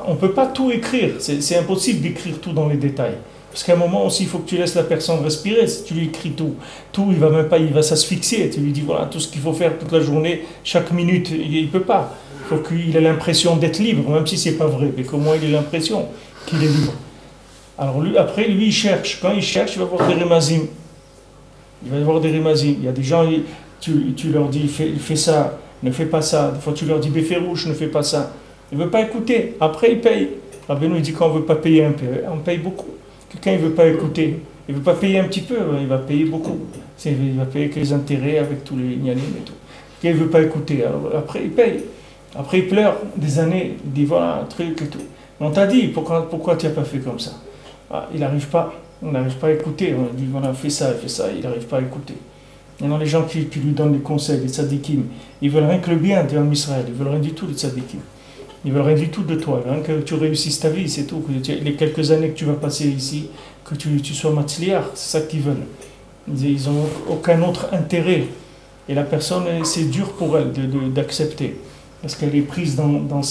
On ne peut pas tout écrire. C'est impossible d'écrire tout dans les détails. Parce qu'à un moment aussi, il faut que tu laisses la personne respirer. Si tu lui écris tout, il va s'asphyxier. Tu lui dis voilà tout ce qu'il faut faire toute la journée, chaque minute, il ne peut pas. Il faut qu'il ait l'impression d'être libre, même si ce n'est pas vrai. Mais qu'au moins il ait l'impression qu'il est libre. Alors lui, après, lui, il cherche. Quand il cherche, il va voir des remazim. Il va y avoir des remazim. Il y a des gens, tu leur dis, fais ça, ne fais pas ça. Des fois, tu leur dis, béférouche, ne fais pas ça. Il ne veut pas écouter. Après, il paye. Rabbeinu, il dit qu'on ne veut pas payer un peu. On paye beaucoup. Quelqu'un, il ne veut pas écouter. Il ne veut pas payer un petit peu, il va payer beaucoup. Il va payer que les intérêts avec tous les gnanim et tout. Quelqu'un, il ne veut pas écouter. Alors, après, il paye. Après, il pleure des années. Il dit, voilà, un truc et tout. On t'a dit, pourquoi tu n'as pas fait comme ça? Ah, il n'arrive pas. On n'arrive pas à écouter. On dit, voilà, fais ça. Il n'arrive pas à écouter. Il y en a les gens qui lui donnent des conseils, les tzadikim. Ils veulent rien que le bien de Israël. Ils veulent rien du tout, les tzadikim. Ils veulent rien du tout de toi. Rien que tu réussisses ta vie, c'est tout. Les quelques années que tu vas passer ici, que tu sois matzliar, c'est ça qu'ils veulent. Ils n'ont aucun autre intérêt. Et la personne, c'est dur pour elle d'accepter. Parce qu'elle est prise dans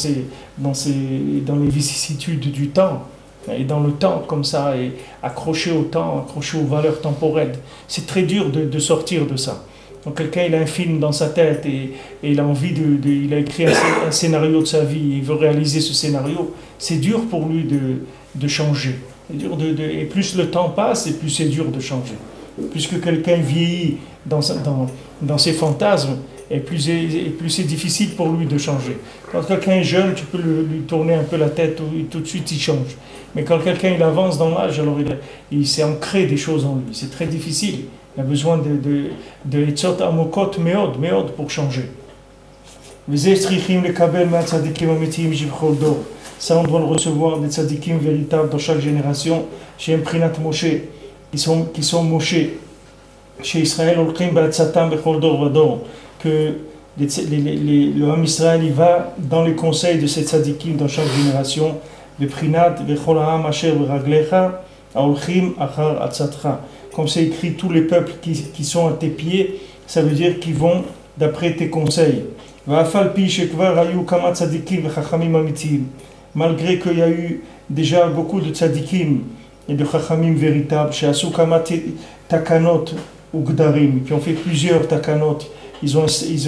les vicissitudes du temps. Et dans le temps, comme ça, et accroché au temps, accroché aux valeurs temporelles. C'est très dur de sortir de ça. Donc quelqu'un, il a un film dans sa tête et il a envie il a écrit un scénario de sa vie, et il veut réaliser ce scénario. C'est dur pour lui de changer. C'est dur et plus le temps passe, et plus c'est dur de changer. Plus que quelqu'un vieillit dans ses fantasmes, et plus c'est difficile pour lui de changer. Quand quelqu'un est jeune, tu peux lui tourner un peu la tête, et tout de suite il change. Mais quand quelqu'un il avance dans l'âge, alors il s'est ancré des choses en lui. C'est très difficile. Il a besoin de etzot amokot meod pour changer. Ça, on doit le recevoir des tzadikim véritables dans chaque génération. Chez Mprinat Moshe, qui sont Moshe. Chez Israël, que le Ham Israël il va dans les conseils de ces tzadikim dans chaque génération. Comme c'est écrit, tous les peuples qui sont à tes pieds, ça veut dire qu'ils vont d'après tes conseils. Malgré qu'il y a eu déjà beaucoup de tzadikim et de chachamim véritables, takanot ou gdarim, qui ont fait plusieurs takanot, ils ont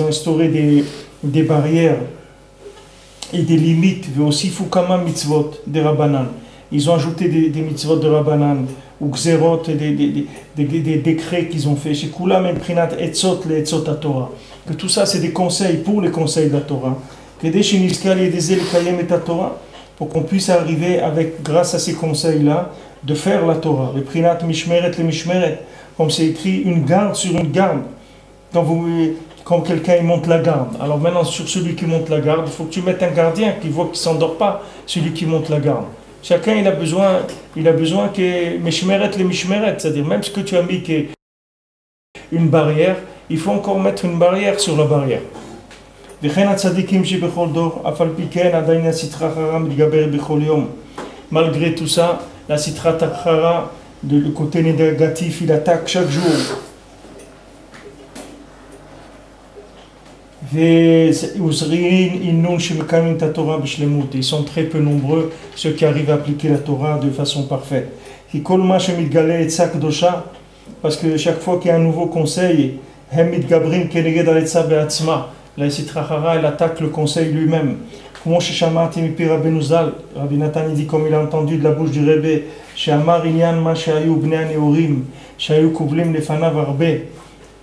instauré des barrières et des limites, mais aussi fukama mitzvot de Rabbanan. Ils ont ajouté des mitzvot de Rabbanan, ou gzerot, des décrets qu'ils ont fait. Chez Kulam Mprinat etzot le etzot à Torah. Que tout ça, c'est des conseils pour les conseils de la Torah. Pour qu'on puisse arriver, grâce à ces conseils-là, de faire la Torah. Le Prinat Mishmeret le Mishmeret. Comme c'est écrit, une garde sur une garde. Quand quelqu'un monte la garde. Alors maintenant, sur celui qui monte la garde, il faut que tu mettes un gardien qui voit qu'il ne s'endort pas, celui qui monte la garde. Chacun, il a besoin que Mishmeret le Mishmeret, c'est-à-dire même ce que tu as mis qui est une barrière, il faut encore mettre une barrière sur la barrière. Malgré tout ça, la sitra takhara, le côté négatif, il attaque chaque jour. Ils sont très peu nombreux, ceux qui arrivent à appliquer la Torah de façon parfaite. Parce que chaque fois qu'il y a un nouveau conseil, la sitra takhara, elle attaque le conseil lui-même. Rabbi Nathan dit, comme il a entendu de la bouche du Rebbe,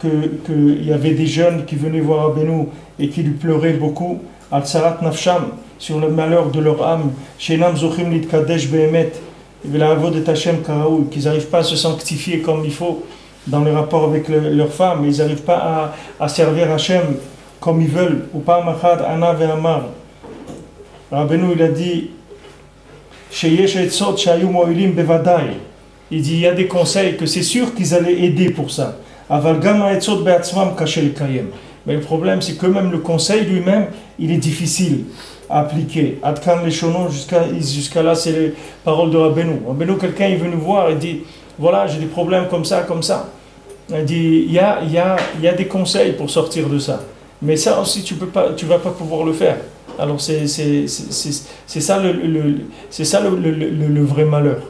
qu'il y avait des jeunes qui venaient voir Rabbeinu et qui lui pleuraient beaucoup, al sarat nafsham, sur le malheur de leur âme, shenam zochim litkadesh behemet, qu'ils n'arrivent pas à se sanctifier comme il faut dans les rapports avec leurs femmes, ils n'arrivent pas à servir Hachem comme ils veulent. Ou pas machad ana ve'amar. Rabbeinu il a dit, il dit, il y a des conseils que c'est sûr qu'ils allaient aider pour ça. Mais le problème, c'est que même le conseil lui-même, il est difficile à appliquer. Jusqu'à là, c'est les paroles de Rabbeinu. Rabbeinu, quelqu'un, il veut nous voir et dit, voilà, j'ai des problèmes comme ça, comme ça. Il dit, il y a des conseils pour sortir de ça. Mais ça aussi, tu vas pas pouvoir le faire. Alors c'est ça le vrai malheur.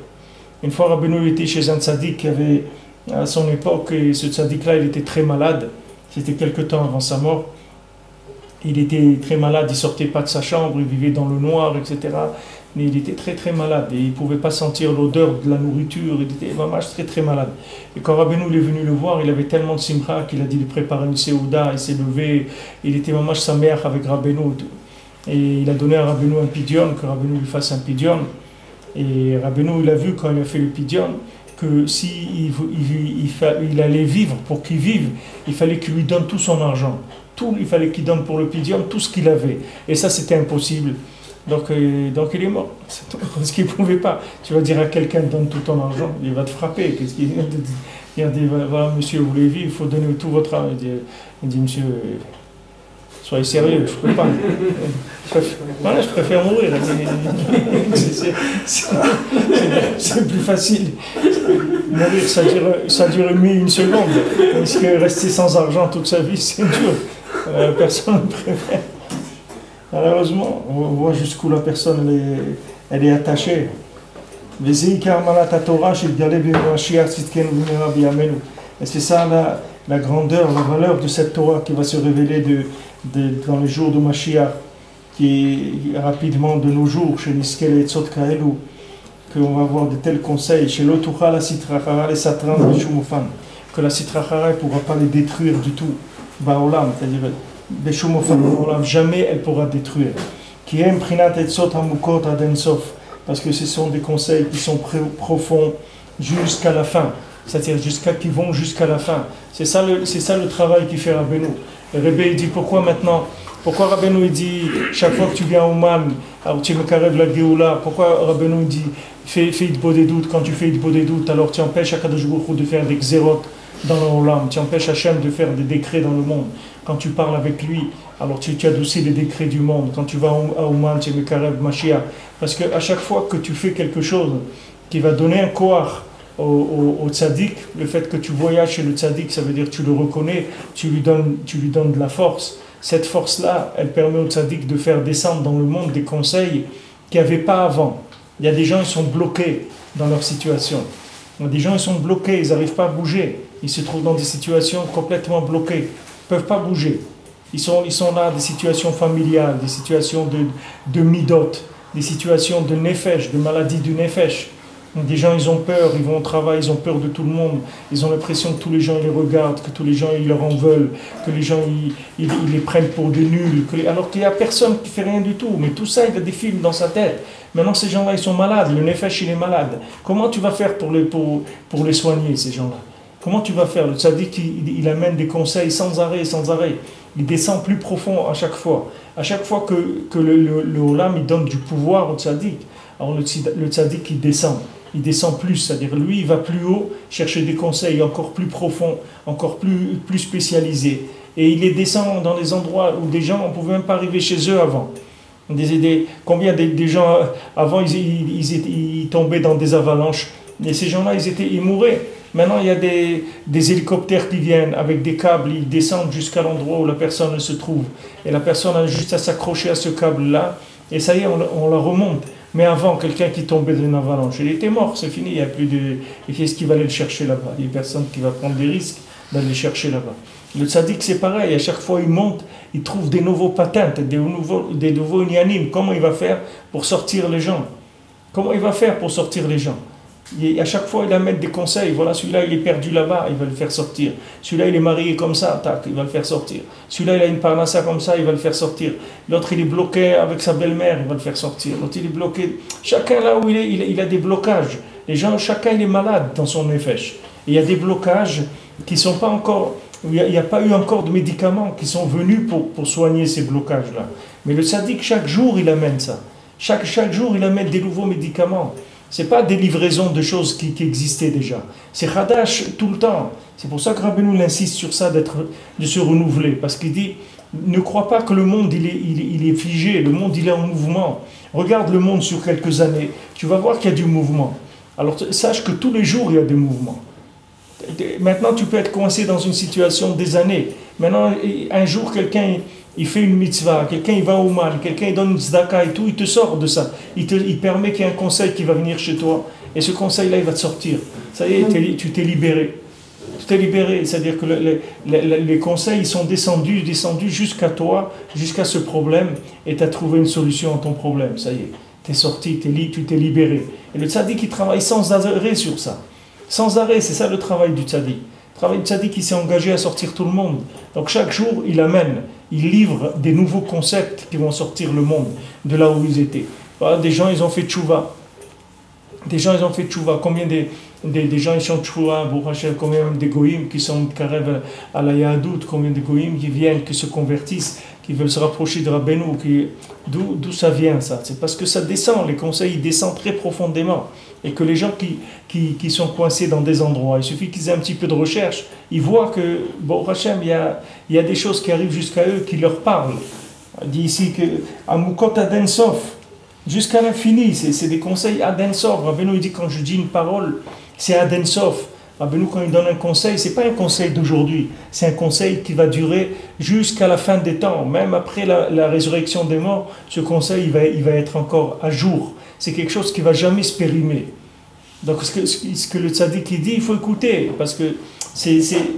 Une fois, Rabbeinu était chez un tzaddik qui avait, à son époque, et ce tzaddik-là, il était très malade. C'était quelque temps avant sa mort. Il était très malade, il sortait pas de sa chambre, il vivait dans le noir, etc. Mais il était très très malade et il ne pouvait pas sentir l'odeur de la nourriture, il était vraiment très très malade. Et quand Rabbeinu il est venu le voir, il avait tellement de simcha qu'il a dit de préparer une séouda, il s'est levé, il était vraiment sa mère avec Rabbeinu. Et il a donné à Rabbeinu un pidion, que Rabbeinu lui fasse un pidion. Et Rabbeinu il a vu quand il a fait le pidion, que s'il il allait vivre, pour qu'il vive, il fallait qu'il lui donne tout son argent. Il fallait qu'il donne pour le pidium tout ce qu'il avait. Et ça, c'était impossible. Donc il est mort. Parce qu'il ne pouvait pas. Tu vas dire à quelqu'un, donne tout ton argent, il va te frapper. Qu'est-ce qu'il il dit, voilà, monsieur, vous voulez vivre, il faut donner tout votre argent. Il dit, monsieur, soyez sérieux, je ne peux pas. Voilà, je préfère mourir. C'est plus facile. Mourir, ça dure une seconde. Parce que rester sans argent toute sa vie, c'est dur. Personne ne préfère. Malheureusement, on voit jusqu'où la personne elle est attachée. Et c'est ça la grandeur, la valeur de cette Torah qui va se révéler dans les jours de Mashiach, qui est rapidement de nos jours, chez Niskel et Tzot Kaelu, qu'on va avoir de tels conseils, chez l'Otucha, la Sitrachara, les Satran, les Shumofan, que la Sitrachara ne pourra pas les détruire du tout. Baolam, c'est-à-dire jamais elle pourra détruire. Qui aime Prinat et Tzot Hamukot Adensof, parce que ce sont des conseils qui sont profonds jusqu'à la fin, c'est-à-dire qu'ils vont jusqu'à la fin. C'est ça le travail qui fait Rabbeinu. Et Rebbe il dit pourquoi Rabbeinu il dit chaque fois que tu viens au Man, alors tu me carèves la Géoula, pourquoi Rabbeinu dit fais Idbo des doutes, quand tu fais Idbo des doutes, alors tu empêches Akadosh Baruch Hu de faire des xérot dans le Olam, tu empêches Hachem de faire des décrets dans le monde. Quand tu parles avec lui, alors tu adoucis les décrets du monde. Quand tu vas à Ouman, tu es Mekarev Mashiach. Parce qu'à chaque fois que tu fais quelque chose qui va donner un koach au tzaddik, le fait que tu voyages chez le tzaddik, ça veut dire que tu le reconnais, tu lui donnes de la force. Cette force-là, elle permet au tzaddik de faire descendre dans le monde des conseils qu'il n'y avait pas avant. Il y a des gens, ils sont bloqués dans leur situation. Des gens, ils sont bloqués, ils n'arrivent pas à bouger. Ils se trouvent dans des situations complètement bloquées. Ils ne peuvent pas bouger. Ils sont là, des situations familiales, des situations de midot, des situations de nefesh, de maladie du nefesh. Des gens, ils ont peur, ils vont au travail, ils ont peur de tout le monde. Ils ont l'impression que tous les gens les regardent, que tous les gens ils leur en veulent, que les gens ils les prennent pour des nuls, alors qu'il n'y a personne qui fait rien du tout. Mais tout ça, il a des films dans sa tête. Maintenant, ces gens-là, ils sont malades. Le nefesh, il est malade. Comment tu vas faire pour les soigner, ces gens-là? Comment tu vas faire? Le tzaddik, il amène des conseils sans arrêt. Il descend plus profond à chaque fois. À chaque fois que le Olam, il donne du pouvoir au tzaddik, alors le tzaddik, il descend plus, c'est-à-dire lui, il va plus haut, chercher des conseils encore plus profonds, encore plus spécialisés. Et il les descend dans des endroits où des gens, on ne pouvait même pas arriver chez eux avant. Combien des gens, avant, ils tombaient dans des avalanches, et ces gens-là, ils mouraient. Maintenant, il y a des hélicoptères qui viennent avec des câbles, ils descendent jusqu'à l'endroit où la personne se trouve. Et la personne a juste à s'accrocher à ce câble-là, et ça y est, on la remonte. Mais avant, quelqu'un qui tombait d'une avalanche, il était mort, c'est fini, il n'y a plus de... Et qu'est-ce qui va aller le chercher là-bas? Il n'y a personne qui va prendre des risques d'aller le chercher là-bas. Le tzaddik, c'est pareil, à chaque fois il monte, il trouve des nouveaux patentes, des nouveaux inyanim. Comment il va faire pour sortir les gens? Comment il va faire pour sortir les gens? Et à chaque fois, il amène des conseils. Voilà, celui-là, il est perdu là-bas, il va le faire sortir. Celui-là, il est marié comme ça, tac, il va le faire sortir. Celui-là, il a une parnassa comme ça, il va le faire sortir. L'autre, il est bloqué avec sa belle-mère, il va le faire sortir. L'autre, il est bloqué. Chacun, là où il a des blocages. Les gens, chacun, il est malade dans son nefesh. Et il y a des blocages qui ne sont pas encore... Il n'y a pas eu encore de médicaments qui sont venus pour soigner ces blocages-là. Mais le tzaddik, chaque jour, il amène ça. Chaque jour, il amène des nouveaux médicaments. Ce n'est pas des livraisons de choses qui existaient déjà. C'est Hadash tout le temps. C'est pour ça que Rabbeinu insiste sur ça, de se renouveler. Parce qu'il dit, ne crois pas que le monde il est figé, le monde il est en mouvement. Regarde le monde sur quelques années, tu vas voir qu'il y a du mouvement. Alors sache que tous les jours il y a des mouvements. Maintenant tu peux être coincé dans une situation des années. Maintenant un jour quelqu'un... Il fait une mitzvah, quelqu'un il va au man, quelqu'un il donne une tzedaka et tout, il te sort de ça. Il permet qu'il y ait un conseil qui va venir chez toi. Et ce conseil-là, il va te sortir. Ça y est, tu t'es libéré. Tu t'es libéré. C'est-à-dire que les conseils ils sont descendus jusqu'à toi, jusqu'à ce problème, et tu as trouvé une solution à ton problème. Ça y est, tu es sorti, tu t'es libéré. Et le tzaddik, il travaille sans arrêt sur ça. Sans arrêt, c'est ça le travail du tzaddik. Le travail du tzaddik, il s'est engagé à sortir tout le monde. Donc chaque jour, il amène, il livre des nouveaux concepts qui vont sortir le monde de là où ils étaient. Voilà, des gens, ils ont fait tchouva. Combien des gens ils sont tchouva, combien des goïms qui sont carrés à la Yahadout, combien de goïms qui viennent, qui se convertissent, qui veulent se rapprocher de Rabbeinu, d'où ça vient ça? C'est parce que ça descend, les conseils ils descendent très profondément. Et que les gens qui sont coincés dans des endroits, il suffit qu'ils aient un petit peu de recherche, ils voient que, bon, Hachem, il y a des choses qui arrivent jusqu'à eux, qui leur parlent. Il dit ici que Amukot Aden Sof, jusqu'à l'infini, c'est des conseils Aden Sof. Rabbeinu il dit quand je dis une parole, c'est Aden Sof. Rabbeinu quand il donne un conseil, c'est pas un conseil d'aujourd'hui, c'est un conseil qui va durer jusqu'à la fin des temps. Même après la résurrection des morts, ce conseil il va être encore à jour. C'est quelque chose qui ne va jamais se périmer. Donc ce que le tzaddik dit, il faut écouter, parce que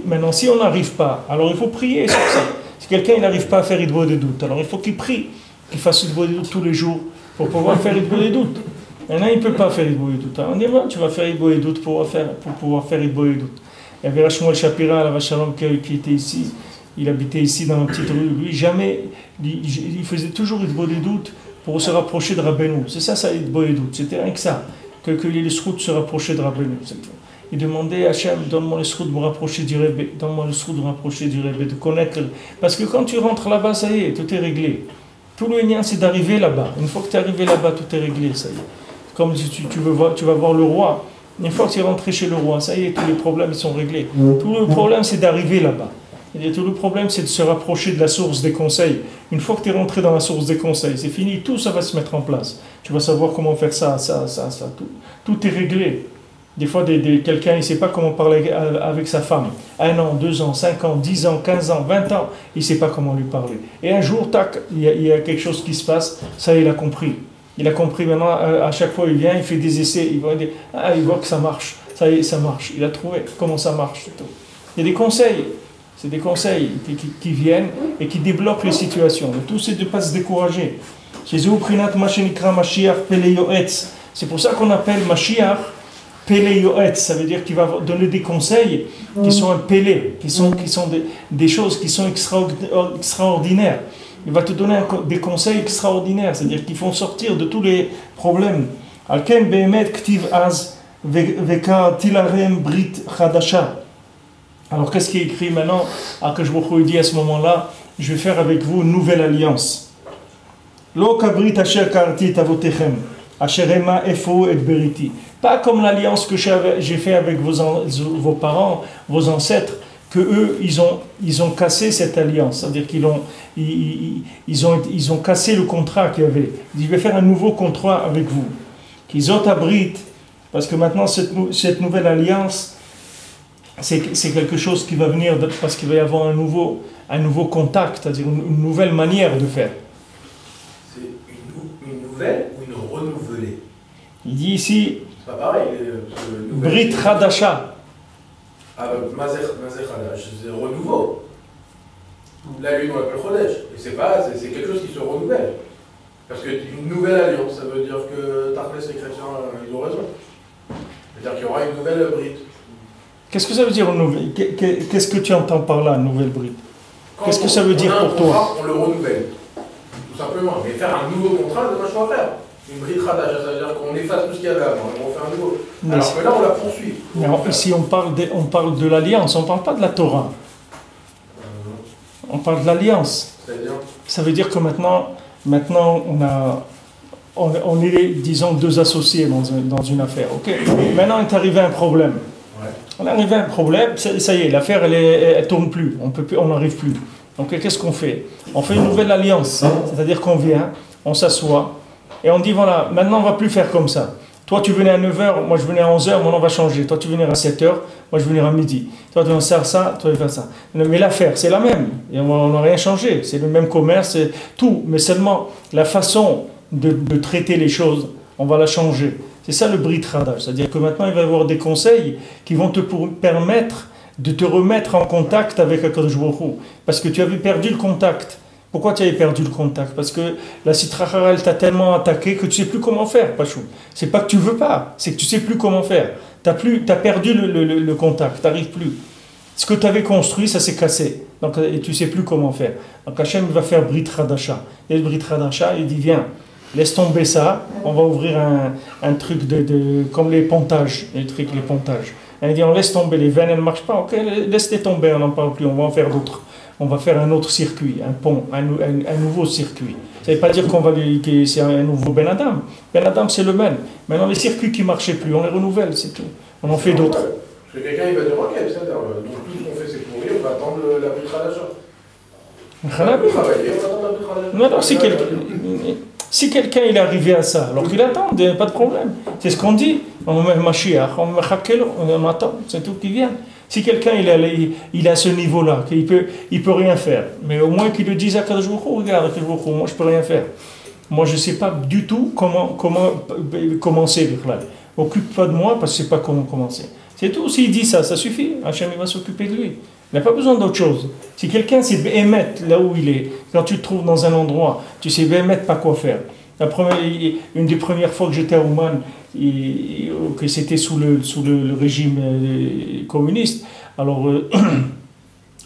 maintenant si on n'arrive pas, alors il faut prier sur ça. Si quelqu'un n'arrive pas à faire Hidbo de doute, alors il faut qu'il prie, qu'il fasse Hidbo de doute tous les jours pour pouvoir faire Hidbo de doute. Maintenant il ne peut pas faire Hidbo de doute. On dit, tu vas faire Hidbo de doute pour pouvoir faire Hidbo de doute. Il y avait Shmuel Shapira, la Vachalom, qui était ici, il habitait ici dans la petite rue. Lui, jamais, il faisait toujours Hidbo de doute pour se rapprocher de Rabbeinu. C'est ça Hidbo de doute. C'était rien que ça. Que les sroutes se rapprochaient de Rabbeinu. Il demandait à Hachem, donne-moi le sroute de me rapprocher du Rebbe, donne-moi le sroute de me rapprocher du Rebbe, de connaître. Parce que quand tu rentres là-bas, ça y est, tout est réglé. Tout le lien, c'est d'arriver là-bas. Une fois que tu es arrivé là-bas, tout est réglé, ça y est. Comme si tu vas voir le roi. Une fois que tu es rentré chez le roi, ça y est, tous les problèmes ils sont réglés. Tout le problème, c'est d'arriver là-bas. Et tout le problème, c'est de se rapprocher de la source des conseils. Une fois que tu es rentré dans la source des conseils, c'est fini, tout ça va se mettre en place. Tu vas savoir comment faire ça. Tout est réglé. Des fois, quelqu'un, il ne sait pas comment parler avec sa femme. 1 an, 2 ans, 5 ans, 10 ans, 15 ans, 20 ans, il ne sait pas comment lui parler. Et un jour, tac, il y a quelque chose qui se passe, ça il a compris. Il a compris maintenant, à chaque fois il vient, il fait des essais, il voit que ça marche. Ça y est, ça marche. Il a trouvé comment ça marche. C'est tout. Il y a des conseils. C'est des conseils qui viennent et qui débloquent les situations. Le tout, c'est de ne pas se décourager. C'est pour ça qu'on appelle Mashiach Pele Yoetz. Ça veut dire qu'il va donner des conseils qui sont un Pele, qui sont des choses qui sont extraordinaires. Il va te donner des conseils extraordinaires, c'est-à-dire qui font sortir de tous les problèmes. Alken Behemet Ktiv Az Veka Tilarem Brit Chadasha. Alors qu'est-ce qui est écrit maintenant? Akadosh Baruch Hu dit à ce moment-là, je vais faire avec vous une nouvelle alliance. Lo kabrit asher karti et avotechem, asher ema efo et beriti. Pas comme l'alliance que j'ai fait avec vos parents, vos ancêtres, que eux ils ont cassé cette alliance, c'est-à-dire ils ont cassé le contrat qu'il y avait. Il dit, je vais faire un nouveau contrat avec vous. Qu'ils ont abrit, parce que maintenant cette nouvelle alliance c'est quelque chose qui va venir parce qu'il va y avoir un nouveau contact, c'est-à-dire une nouvelle manière de faire. C'est une nouvelle ou une renouvelée? Il dit ici c'est pas pareil. Brit Chadasha. Mazer Chadash, c'est renouveau. La lune on l'appelle Chodesh. Et c'est quelque chose qui se renouvelle. Parce qu'une nouvelle alliance, ça veut dire que Tarfès les chrétiens, ils ont raison. Ça veut dire qu'il y aura une nouvelle brite. Qu'est-ce que ça veut dire renouveler? Qu'est-ce que tu entends par là, nouvelle bride? Qu'est-ce que ça veut dire pour toi? On le renouvelle, tout simplement. Mais faire un nouveau contrat, c'est pas à faire. Une bride radage, ça veut dire qu'on efface tout ce qu'il y avait avant, on fait un nouveau. Alors que là, on la poursuit. Mais ici, on parle de l'alliance, on ne parle pas de la Torah. On parle de l'alliance. C'est-à-dire? Ça veut dire que maintenant on est, disons, deux associés dans une affaire. Ok. Maintenant, il est arrivé un problème. On est arrivé à un problème, ça y est, l'affaire elle tourne plus, on n'arrive plus. Donc qu'est-ce qu'on fait? On fait une nouvelle alliance, c'est-à-dire qu'on vient, on s'assoit et on dit voilà, maintenant on ne va plus faire comme ça. Toi tu venais à 9h, moi je venais à 11h, maintenant on va changer. Toi tu venais à 7h, moi je venais à midi. Toi tu vas faire ça, toi tu vas faire ça. Mais l'affaire c'est la même, et on n'a rien changé, c'est le même commerce, c'est tout, mais seulement la façon de traiter les choses, on va la changer. C'est ça le Brit Chadash, c'est-à-dire que maintenant il va y avoir des conseils qui vont te permettre de te remettre en contact avec HaKadosh Baruch Hu, parce que tu avais perdu le contact. Pourquoi tu avais perdu le contact? Parce que la Sitra Achara, elle t'a tellement attaqué que tu ne sais plus comment faire, Pachou. C'est pas que tu veux pas, c'est que tu ne sais plus comment faire. Tu as perdu le contact, tu n'arrives plus. Ce que tu avais construit, ça s'est cassé. Donc, et tu ne sais plus comment faire. Donc Hachem va faire Brit Hadasha. Et le Brit Hadasha, il dit viens, laisse tomber ça, on va ouvrir un truc comme les pontages, les pontages. Et il dit on laisse tomber les veines, elles ne marchent pas, ok, laisse-les tomber, on n'en parle plus, on va en faire d'autres. On va faire un autre circuit, un pont, un nouveau circuit. Ça ne veut pas dire que c'est un nouveau Ben Adam. Ben Adam, c'est le même. Maintenant, les circuits qui ne marchaient plus, on les renouvelle, c'est tout. On en fait d'autres. Parce que quelqu'un, il va dire, ok, c'est donc tout ce qu'on fait, c'est pourri, on va attendre la Brit Hadasha. On va travailler, on va attendre la Brit Hadasha. Non, si quelqu'un il est arrivé à ça, alors qu'il attend, il n'y a pas de problème. C'est ce qu'on dit. On met Mashiach, on met Chakelo, on attend, c'est tout qui vient. Si quelqu'un il est à ce niveau-là, qu'il peut rien faire, mais au moins qu'il le dise à Kadosh Baruch Hu, regarde Kadosh Baruch Hu, moi je peux rien faire. Moi je ne sais pas du tout comment commencer. Occupe-toi de moi parce que je ne sais pas comment commencer. C'est tout. S'il dit ça, ça suffit. Hachem il va s'occuper de lui. Il n'a pas besoin d'autre chose. Si quelqu'un sait émettre là où il est, quand tu te trouves dans un endroit, tu sais émettre pas quoi faire. Une des premières fois que j'étais à Ouman, que c'était sous le régime communiste, alors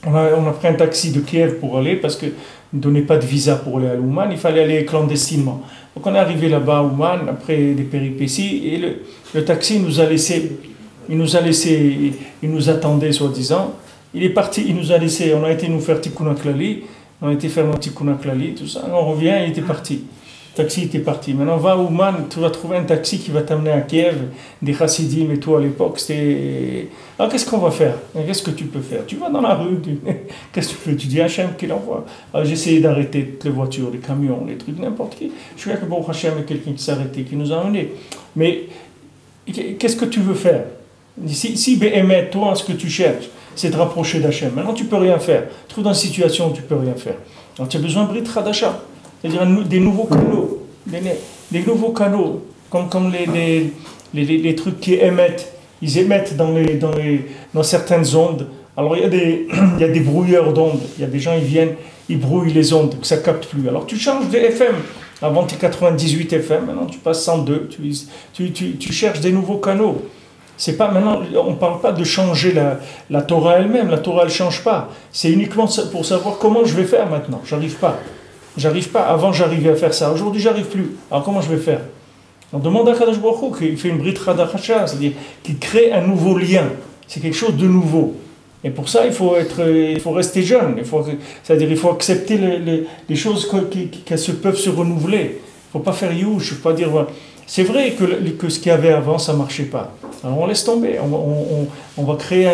on a pris un taxi de Kiev pour aller, parce qu'ils ne donnaient pas de visa pour aller à Ouman, il fallait aller clandestinement. Donc on est arrivé là-bas à Ouman, après des péripéties, et le taxi nous a laissé, il nous attendait soi-disant, il est parti, il nous a laissé, on a été nous faire Tikkun HaKlali, on a été faire notre Tikkun HaKlali, tout ça, on revient, il était parti. Le taxi était parti. Maintenant, va à Ouman, tu vas trouver un taxi qui va t'amener à Kiev, des chassidim et tout à l'époque. C'était. Alors, qu'est-ce qu'on va faire? Qu'est-ce que tu peux faire? Tu vas dans la rue, qu'est-ce que tu peux? Tu dis Hachem qu'il envoie. Alors, j'ai essayé d'arrêter toutes les voitures, les camions, les trucs, n'importe qui. Je suis là que bon, Hachem est quelqu'un qui s'est arrêté, qui nous a emmenés. Mais qu'est-ce que tu veux faire? Si Béhémet, toi, ce que tu cherches, c'est de rapprocher d'Hachem. Maintenant, tu peux rien faire. Tu te trouves dans une situation où tu peux rien faire. Alors, tu as besoin de Brit Hadasha. C'est-à-dire des nouveaux canaux, des nouveaux canaux, comme les trucs qui émettent. Ils émettent dans certaines ondes. Alors il y a des brouilleurs d'ondes. Il y a des gens, ils viennent, ils brouillent les ondes, que ça ne capte plus. Alors tu changes de FM. Avant tu 98 FM, maintenant tu passes 102. Tu cherches des nouveaux canaux. C'est pas, maintenant, on ne parle pas de changer la Torah elle-même. La Torah, elle ne change pas. C'est uniquement pour savoir comment je vais faire maintenant. J'arrive pas. Avant, j'arrivais à faire ça. Aujourd'hui, j'arrive plus. Alors, comment je vais faire? On demande à Kadosh Baruch Hu qu'il fait une Brit Hadasha, c'est-à-dire qu'il crée un nouveau lien. C'est quelque chose de nouveau. Et pour ça, il faut rester jeune. C'est-à-dire, il faut accepter les choses qui peuvent se renouveler. Il ne faut pas faire youch. Il ne faut pas dire. C'est vrai que ce qu'il y avait avant, ça ne marchait pas. Alors, on laisse tomber. On va créer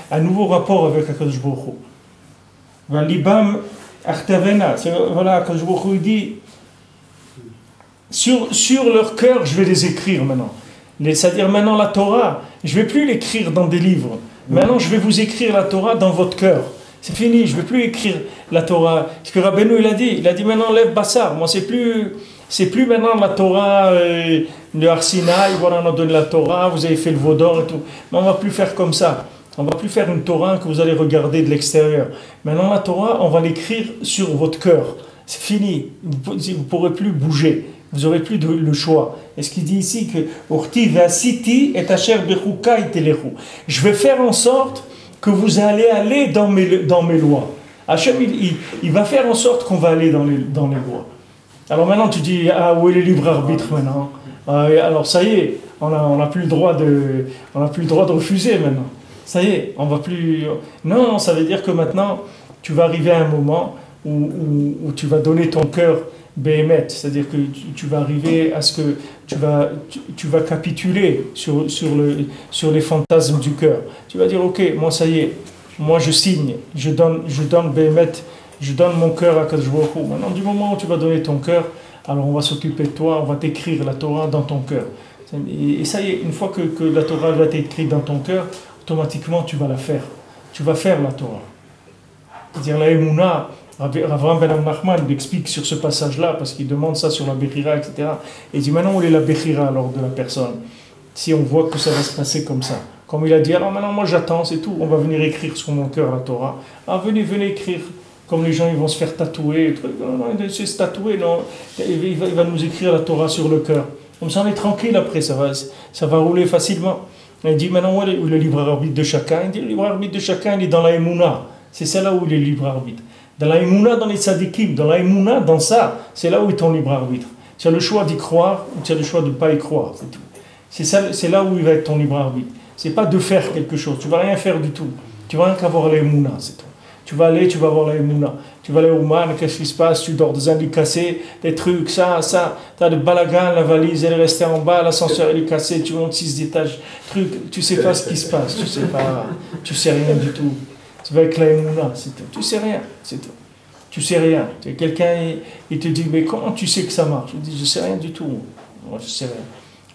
un nouveau rapport avec Kadosh Baruch Hu. L'ibam Artavena, voilà, quand je vous dis, sur leur cœur, je vais les écrire maintenant. C'est-à-dire maintenant la Torah, je ne vais plus l'écrire dans des livres. Maintenant, je vais vous écrire la Torah dans votre cœur. C'est fini, je ne vais plus écrire la Torah. Ce que Rabbeinu il a dit maintenant lève Bassar. Moi, c'est plus maintenant la Torah, le Arsinaï, voilà, on a donné la Torah, vous avez fait le veau d'or et tout. Mais on ne va plus faire comme ça. On ne va plus faire une Torah que vous allez regarder de l'extérieur. Maintenant, la Torah, on va l'écrire sur votre cœur. C'est fini. Vous ne pourrez plus bouger. Vous n'aurez plus le choix. Et ce qu'il dit ici, que je vais faire en sorte que vous allez aller dans mes lois. Hachem, il va faire en sorte qu'on va aller dans les lois. Alors maintenant, tu dis, où est le libre arbitre maintenant? Alors ça y est, on n'a plus le droit de refuser maintenant. Ça y est, on va plus. Non, ça veut dire que maintenant, tu vas arriver à un moment où tu vas donner ton cœur béhémet, c'est-à-dire que tu vas arriver à ce que tu vas capituler sur les fantasmes du cœur. Tu vas dire, ok, moi ça y est, moi je signe, je donne béhémet, je donne mon cœur à Kadosh Baruch Hu. Maintenant, du moment où tu vas donner ton cœur, alors on va s'occuper de toi, on va t'écrire la Torah dans ton cœur. Et ça y est, une fois que la Torah va être écrite dans ton cœur, automatiquement tu vas la faire. Tu vas faire la Torah. C'est-à-dire la Emouna, Avraham Ben Nachman il explique sur ce passage-là, parce qu'il demande ça sur la Bechira, etc. Et il dit maintenant où est la Bechira alors de la personne? Si on voit que ça va se passer comme ça, Comme il a dit, alors maintenant moi j'attends, c'est tout, on va venir écrire sur mon cœur la Torah. Ah, venez écrire. Comme les gens ils vont se faire tatouer, non, c'est se tatouer, non, il va nous écrire la Torah sur le cœur. Comme ça on est tranquille après, ça va rouler facilement. Il dit maintenant où est le libre arbitre de chacun? Il dit le libre arbitre de chacun il est dans la Emouna. C'est ça là où il est le libre arbitre. Dans la Emouna, dans les tzadikim, dans la Emouna, dans ça, c'est là où est ton libre arbitre. Tu as le choix d'y croire ou tu as le choix de ne pas y croire, c'est tout. C'est là où il va être ton libre arbitre. C'est pas de faire quelque chose, tu vas rien faire du tout. Tu vas rien qu'avoir la Emouna, c'est tout. Tu vas aller, tu vas voir la Emouna. Tu vas aller au Man, qu'est-ce qui se passe? Tu dors dans un lit cassé, des trucs, ça. Tu as le balagan, la valise, elle est restée en bas, l'ascenseur elle est cassé, tu montes 6 étages, truc, tu sais pas ce qui se passe, tu sais pas, tu sais rien du tout. Tu vas avec la Emouna, c'est tout. Tu sais rien, c'est tout. Tu sais rien. Quelqu'un, il te dit, mais comment tu sais que ça marche? Je dis, je sais rien du tout. Moi, je sais rien.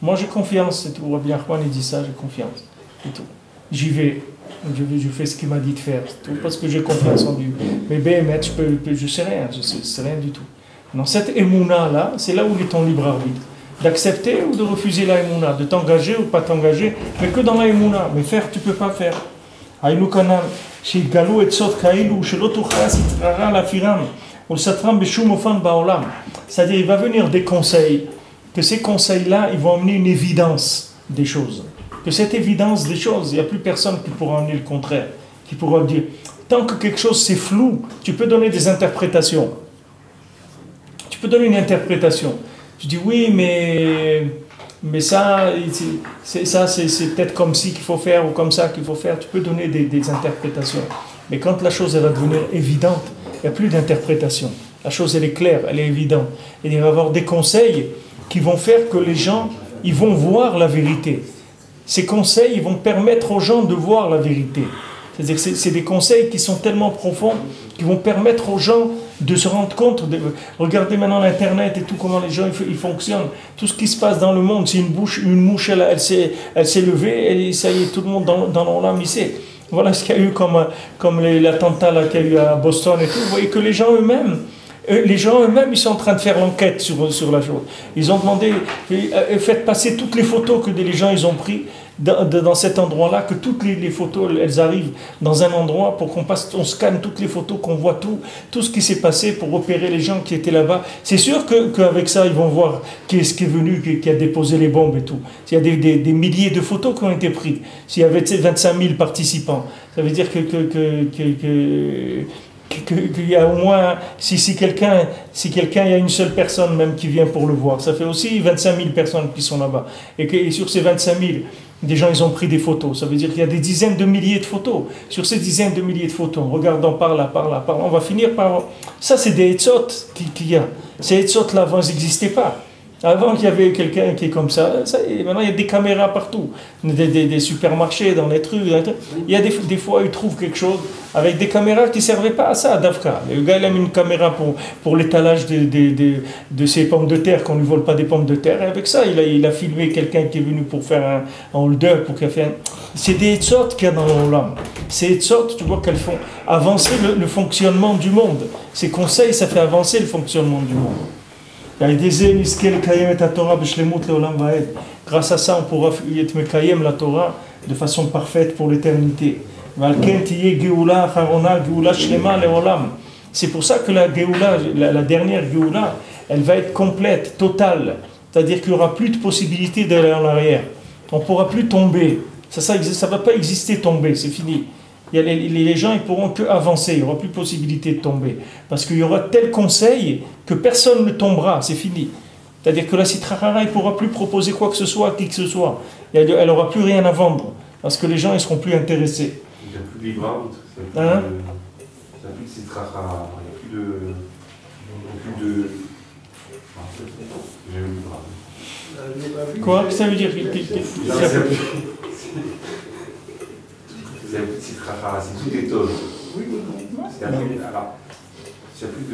Moi, j'ai confiance, c'est tout. Rabbi Nachman, il dit ça, j'ai confiance, c'est tout. J'y vais. Je fais ce qu'il m'a dit de faire, tout parce que j'ai confiance en lui. Mais BMH, je sais rien, je sais rien du tout. Dans cette émouna là, c'est là où est ton libre arbitre. D'accepter ou de refuser la émouna, de t'engager ou de pas t'engager, mais que dans la émouna. Mais faire, tu peux pas faire. Aïnou kanam, shigalou et sot kailou, shelotucha sitrara la firam, ou satram beshum ofan baolam. C'est-à-dire, il va venir des conseils, que ces conseils-là, ils vont amener une évidence des choses. Que cette évidence des choses, il n'y a plus personne qui pourra amener le contraire, qui pourra dire, tant que quelque chose c'est flou, tu peux donner des interprétations. Tu peux donner une interprétation. Tu dis oui, mais ça, c'est peut-être comme ci qu'il faut faire ou comme ça qu'il faut faire. Tu peux donner des interprétations. Mais quand la chose elle va devenir évidente, il n'y a plus d'interprétation. La chose elle est claire, elle est évidente. Et il va y avoir des conseils qui vont faire que les gens, ils vont voir la vérité. Ces conseils ils vont permettre aux gens de voir la vérité. C'est-à-dire que c'est des conseils qui sont tellement profonds qui vont permettre aux gens de se rendre compte. Regardez maintenant l'Internet et tout, comment les gens ils fonctionnent. Tout ce qui se passe dans le monde, si une mouche elle s'est levée, et ça y est, tout le monde dans l'âme, il sait. Voilà ce qu'il y a eu comme l'attentat qu'il y a eu à Boston et tout. Vous voyez que les gens eux-mêmes, ils sont en train de faire l'enquête sur la chose. Ils ont demandé, faites passer toutes les photos que les gens ils ont prises dans cet endroit-là, que toutes les photos elles arrivent dans un endroit pour on scanne toutes les photos, qu'on voit tout ce qui s'est passé pour repérer les gens qui étaient là-bas. C'est sûr qu'avec ça, ils vont voir qui est venu, qui a déposé les bombes et tout. S'il y a des milliers de photos qui ont été prises, s'il y avait 25 000 participants, ça veut dire qu'il y a au moins, si quelqu'un, il y a une seule personne même qui vient pour le voir, ça fait aussi 25 000 personnes qui sont là-bas. Et sur ces 25 000, des gens, ils ont pris des photos. Ça veut dire qu'il y a des dizaines de milliers de photos. Sur ces dizaines de milliers de photos, en regardant par là, on va finir par... Ça, c'est des etzot qu'il y a. Ces etzot-là, avant, ils n'existaient pas. Avant qu'il y avait quelqu'un qui est comme ça, et maintenant il y a des caméras partout, des supermarchés, dans les trucs. Il y a des fois ils trouvent quelque chose avec des caméras qui ne servaient pas à ça, à Davka. Le gars il a mis une caméra pour l'étalage de ses pommes de terre, qu'on ne lui vole pas des pommes de terre, et avec ça il a filmé quelqu'un qui est venu pour faire un hold-up, c'est des etzot qu'il y a dans l'âme. Ces etzot, tu vois qu'elles font avancer le fonctionnement du monde. Ces conseils, ça fait avancer le fonctionnement du monde. Grâce à ça, on pourra mekayem la Torah de façon parfaite pour l'éternité. C'est pour ça que la Géoula, la dernière Géoula, elle va être complète, totale. C'est-à-dire qu'il n'y aura plus de possibilité d'aller en arrière. On ne pourra plus tomber. Ça ne va pas exister tomber, c'est fini. Les gens ils pourront que avancer, il n'y aura plus possibilité de tomber. Parce qu'il y aura tel conseil que personne ne tombera, c'est fini. C'est-à-dire que la Sitra Achara ne pourra plus proposer quoi que ce soit à qui que ce soit. Elle n'aura plus rien à vendre. Parce que les gens ne seront plus intéressés. Il n'y a plus de libre arbitre. Il n'y a plus de Sitra Achara. Il n'y a plus de... J'ai eu le libre arbitre. Quoi? Qu'est-ce que ça veut dire? Vous avez plus de Sitra Achara, c'est tout est tov. Oui, s'il n'y a plus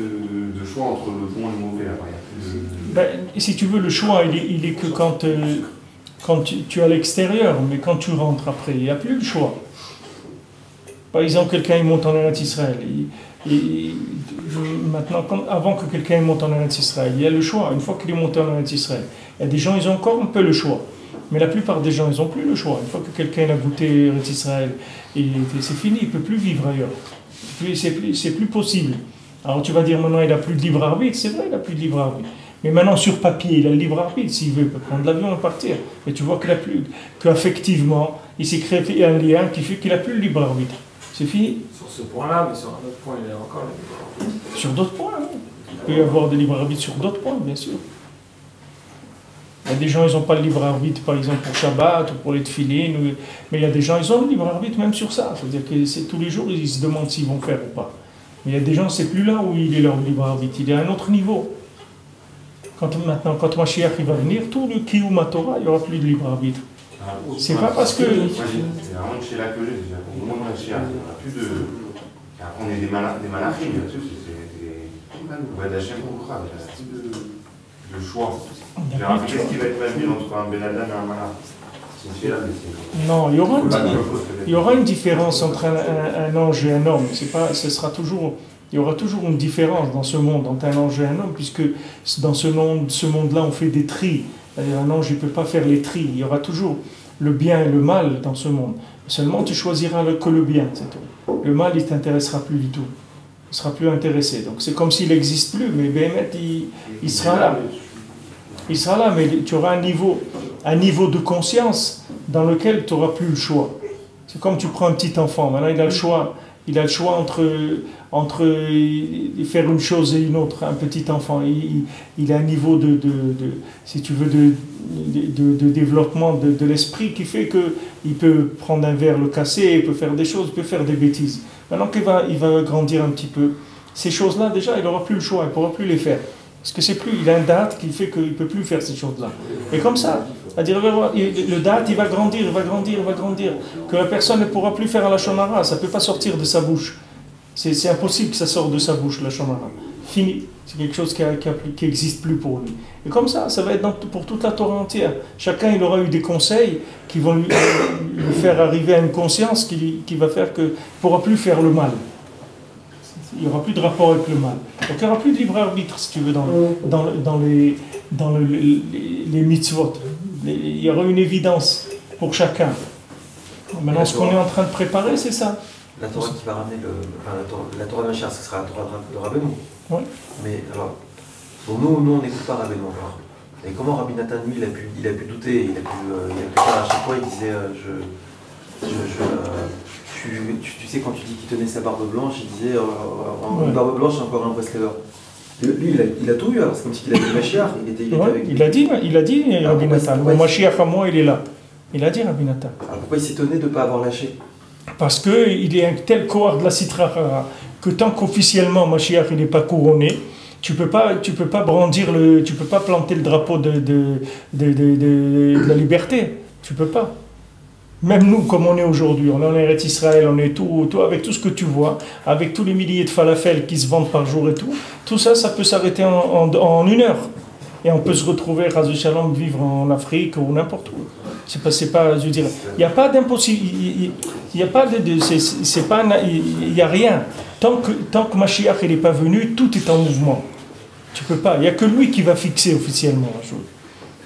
de choix entre le bon et le mauvais, alors il y a plus de... Si tu veux, le choix, il est que quand tu es à l'extérieur, mais quand tu rentres après, il n'y a plus le choix. Par exemple, quelqu'un il monte en Eretz Israël. Maintenant, avant que quelqu'un monte en Eretz Israël, il y a le choix. Une fois qu'il est monté en Eretz Israël, il y a des gens, ils ont encore un peu le choix. Mais la plupart des gens, ils n'ont plus le choix. Une fois que quelqu'un a goûté Israël, c'est fini, il ne peut plus vivre ailleurs. C'est plus possible. Alors tu vas dire maintenant il n'a plus de libre arbitre, c'est vrai il n'a plus de libre arbitre. Mais maintenant sur papier il a le libre arbitre, s'il veut il peut prendre l'avion et partir. Mais tu vois qu'affectivement il s'est créé un lien qui fait qu'il n'a plus le libre arbitre. C'est fini. Sur ce point-là, mais sur un autre point il a encore le libre arbitre. Sur d'autres points, oui. Il peut y avoir des libres arbitres sur d'autres points, bien sûr. Il y a des gens, ils n'ont pas le libre arbitre, par exemple, pour Shabbat ou pour les tefilines, mais il y a des gens, ils ont le libre arbitre même sur ça. C'est-à-dire que tous les jours, ils se demandent s'ils vont faire ou pas. Mais il y a des gens, c'est plus là où il est leur libre arbitre, il est à un autre niveau. Maintenant, quand Mashiach il va venir, tout le Kiyum Torah, il n'y aura plus de libre arbitre. C'est pas parce que... C'est vraiment chez là que j'ai déjà. Au moment de Mashiach, il n'y aura plus de... On est des malachim, bien sûr, on va d'Hachem pour Khad, il y a plus de choix. Qu'est-ce qui va être mal entre un Ben Adam et un malach? Non, il y aura une différence entre un ange et un homme. Il y aura toujours une différence dans ce monde entre un ange et un homme, puisque dans ce monde-là, on fait des tris. Un ange ne peut pas faire les tris. Il y aura toujours le bien et le mal dans ce monde. Seulement, tu choisiras que le bien, c'est tout. Le mal, il ne t'intéressera plus du tout. Il ne sera plus intéressé. Donc c'est comme s'il n'existe plus, mais Béhémet, il sera là. Il sera là, mais tu auras un niveau de conscience dans lequel tu n'auras plus le choix. C'est comme tu prends un petit enfant, maintenant il a le choix entre faire une chose et une autre, un petit enfant. Il a un niveau si tu veux, de développement de l'esprit qui fait qu'il peut prendre un verre, le casser, il peut faire des choses, il peut faire des bêtises. Maintenant qu'il va grandir un petit peu, ces choses-là déjà, il n'aura plus le choix, il ne pourra plus les faire. Parce que il a un date qui fait qu'il ne peut plus faire ces choses-là. Et comme ça, c'est-à-dire le date, il va grandir, que la personne ne pourra plus faire la shonara, ça ne peut pas sortir de sa bouche. C'est impossible que ça sorte de sa bouche, la shonara. Fini. C'est quelque chose qui n'existe plus pour lui. Et comme ça va être pour toute la Torah entière. Chacun, il aura eu des conseils qui vont lui faire arriver à une conscience qui va faire qu'il ne pourra plus faire le mal. Il n'y aura plus de rapport avec le mal. Donc il n'y aura plus de libre arbitre, si tu veux, dans les mitzvot. Il y aura une évidence pour chacun. Maintenant, ce qu'on est en train de préparer, c'est ça. La Torah qui va ramener la Torah de Mashiach, ce sera la Torah de Rabbeinu. Oui. Mais alors, pour nous on n'écoute pas Rabbeinu encore. Et comment Rabbi Nathan, lui, il a pu douter, il a pu faire à chaque fois, il disait tu sais, quand tu dis qu'il tenait sa barbe blanche, il disait une barbe blanche, c'est encore un Breslever. Lui, il a tout eu, alors c'est comme s'il avait le Mashiach, il a dit Rabbi Nathan, le Mashiach à moi, il est là. Il a dit Rabbi Nathan. Alors pourquoi il s'étonnait de ne pas avoir lâché? Parce qu'il est un tel cohort de la Sitra Hara que tant qu'officiellement Mashiach n'est pas couronné, tu peux pas brandir tu peux pas planter le drapeau de la liberté. Tu peux pas. Même nous, comme on est aujourd'hui, on est en Eretz Israël, on est tout avec tout ce que tu vois, avec tous les milliers de falafels qui se vendent par jour et tout ça, ça peut s'arrêter en une heure. Et on peut se retrouver, Razu Shalom, vivre en Afrique ou n'importe où. C'est pas, je veux dire, il n'y a pas d'impossible, il n'y a pas il y a rien. Tant que Mashiach n'est pas venu, tout est en mouvement. Tu peux pas. Il n'y a que lui qui va fixer officiellement la chose.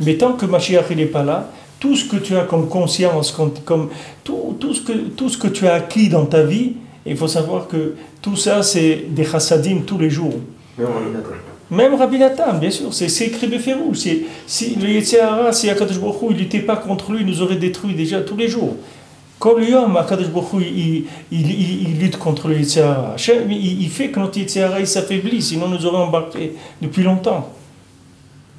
Mais tant que Mashiach n'est pas là, tout ce que tu as comme conscience, tout ce que tu as acquis dans ta vie, il faut savoir que tout ça, c'est des chassadim tous les jours. Même Rabbi Nathan, bien sûr, c'est écrit Beferou. Si le Yetzer Hara, si Akadosh Baruch Hu, il n'était pas contre lui, il nous aurait détruit déjà tous les jours. Quand l'homme, Akadosh Baruch Hu, il lutte contre le Yetzer Hara, il fait que notre Yetzer Hara s'affaiblit, sinon nous aurions embarqué depuis longtemps.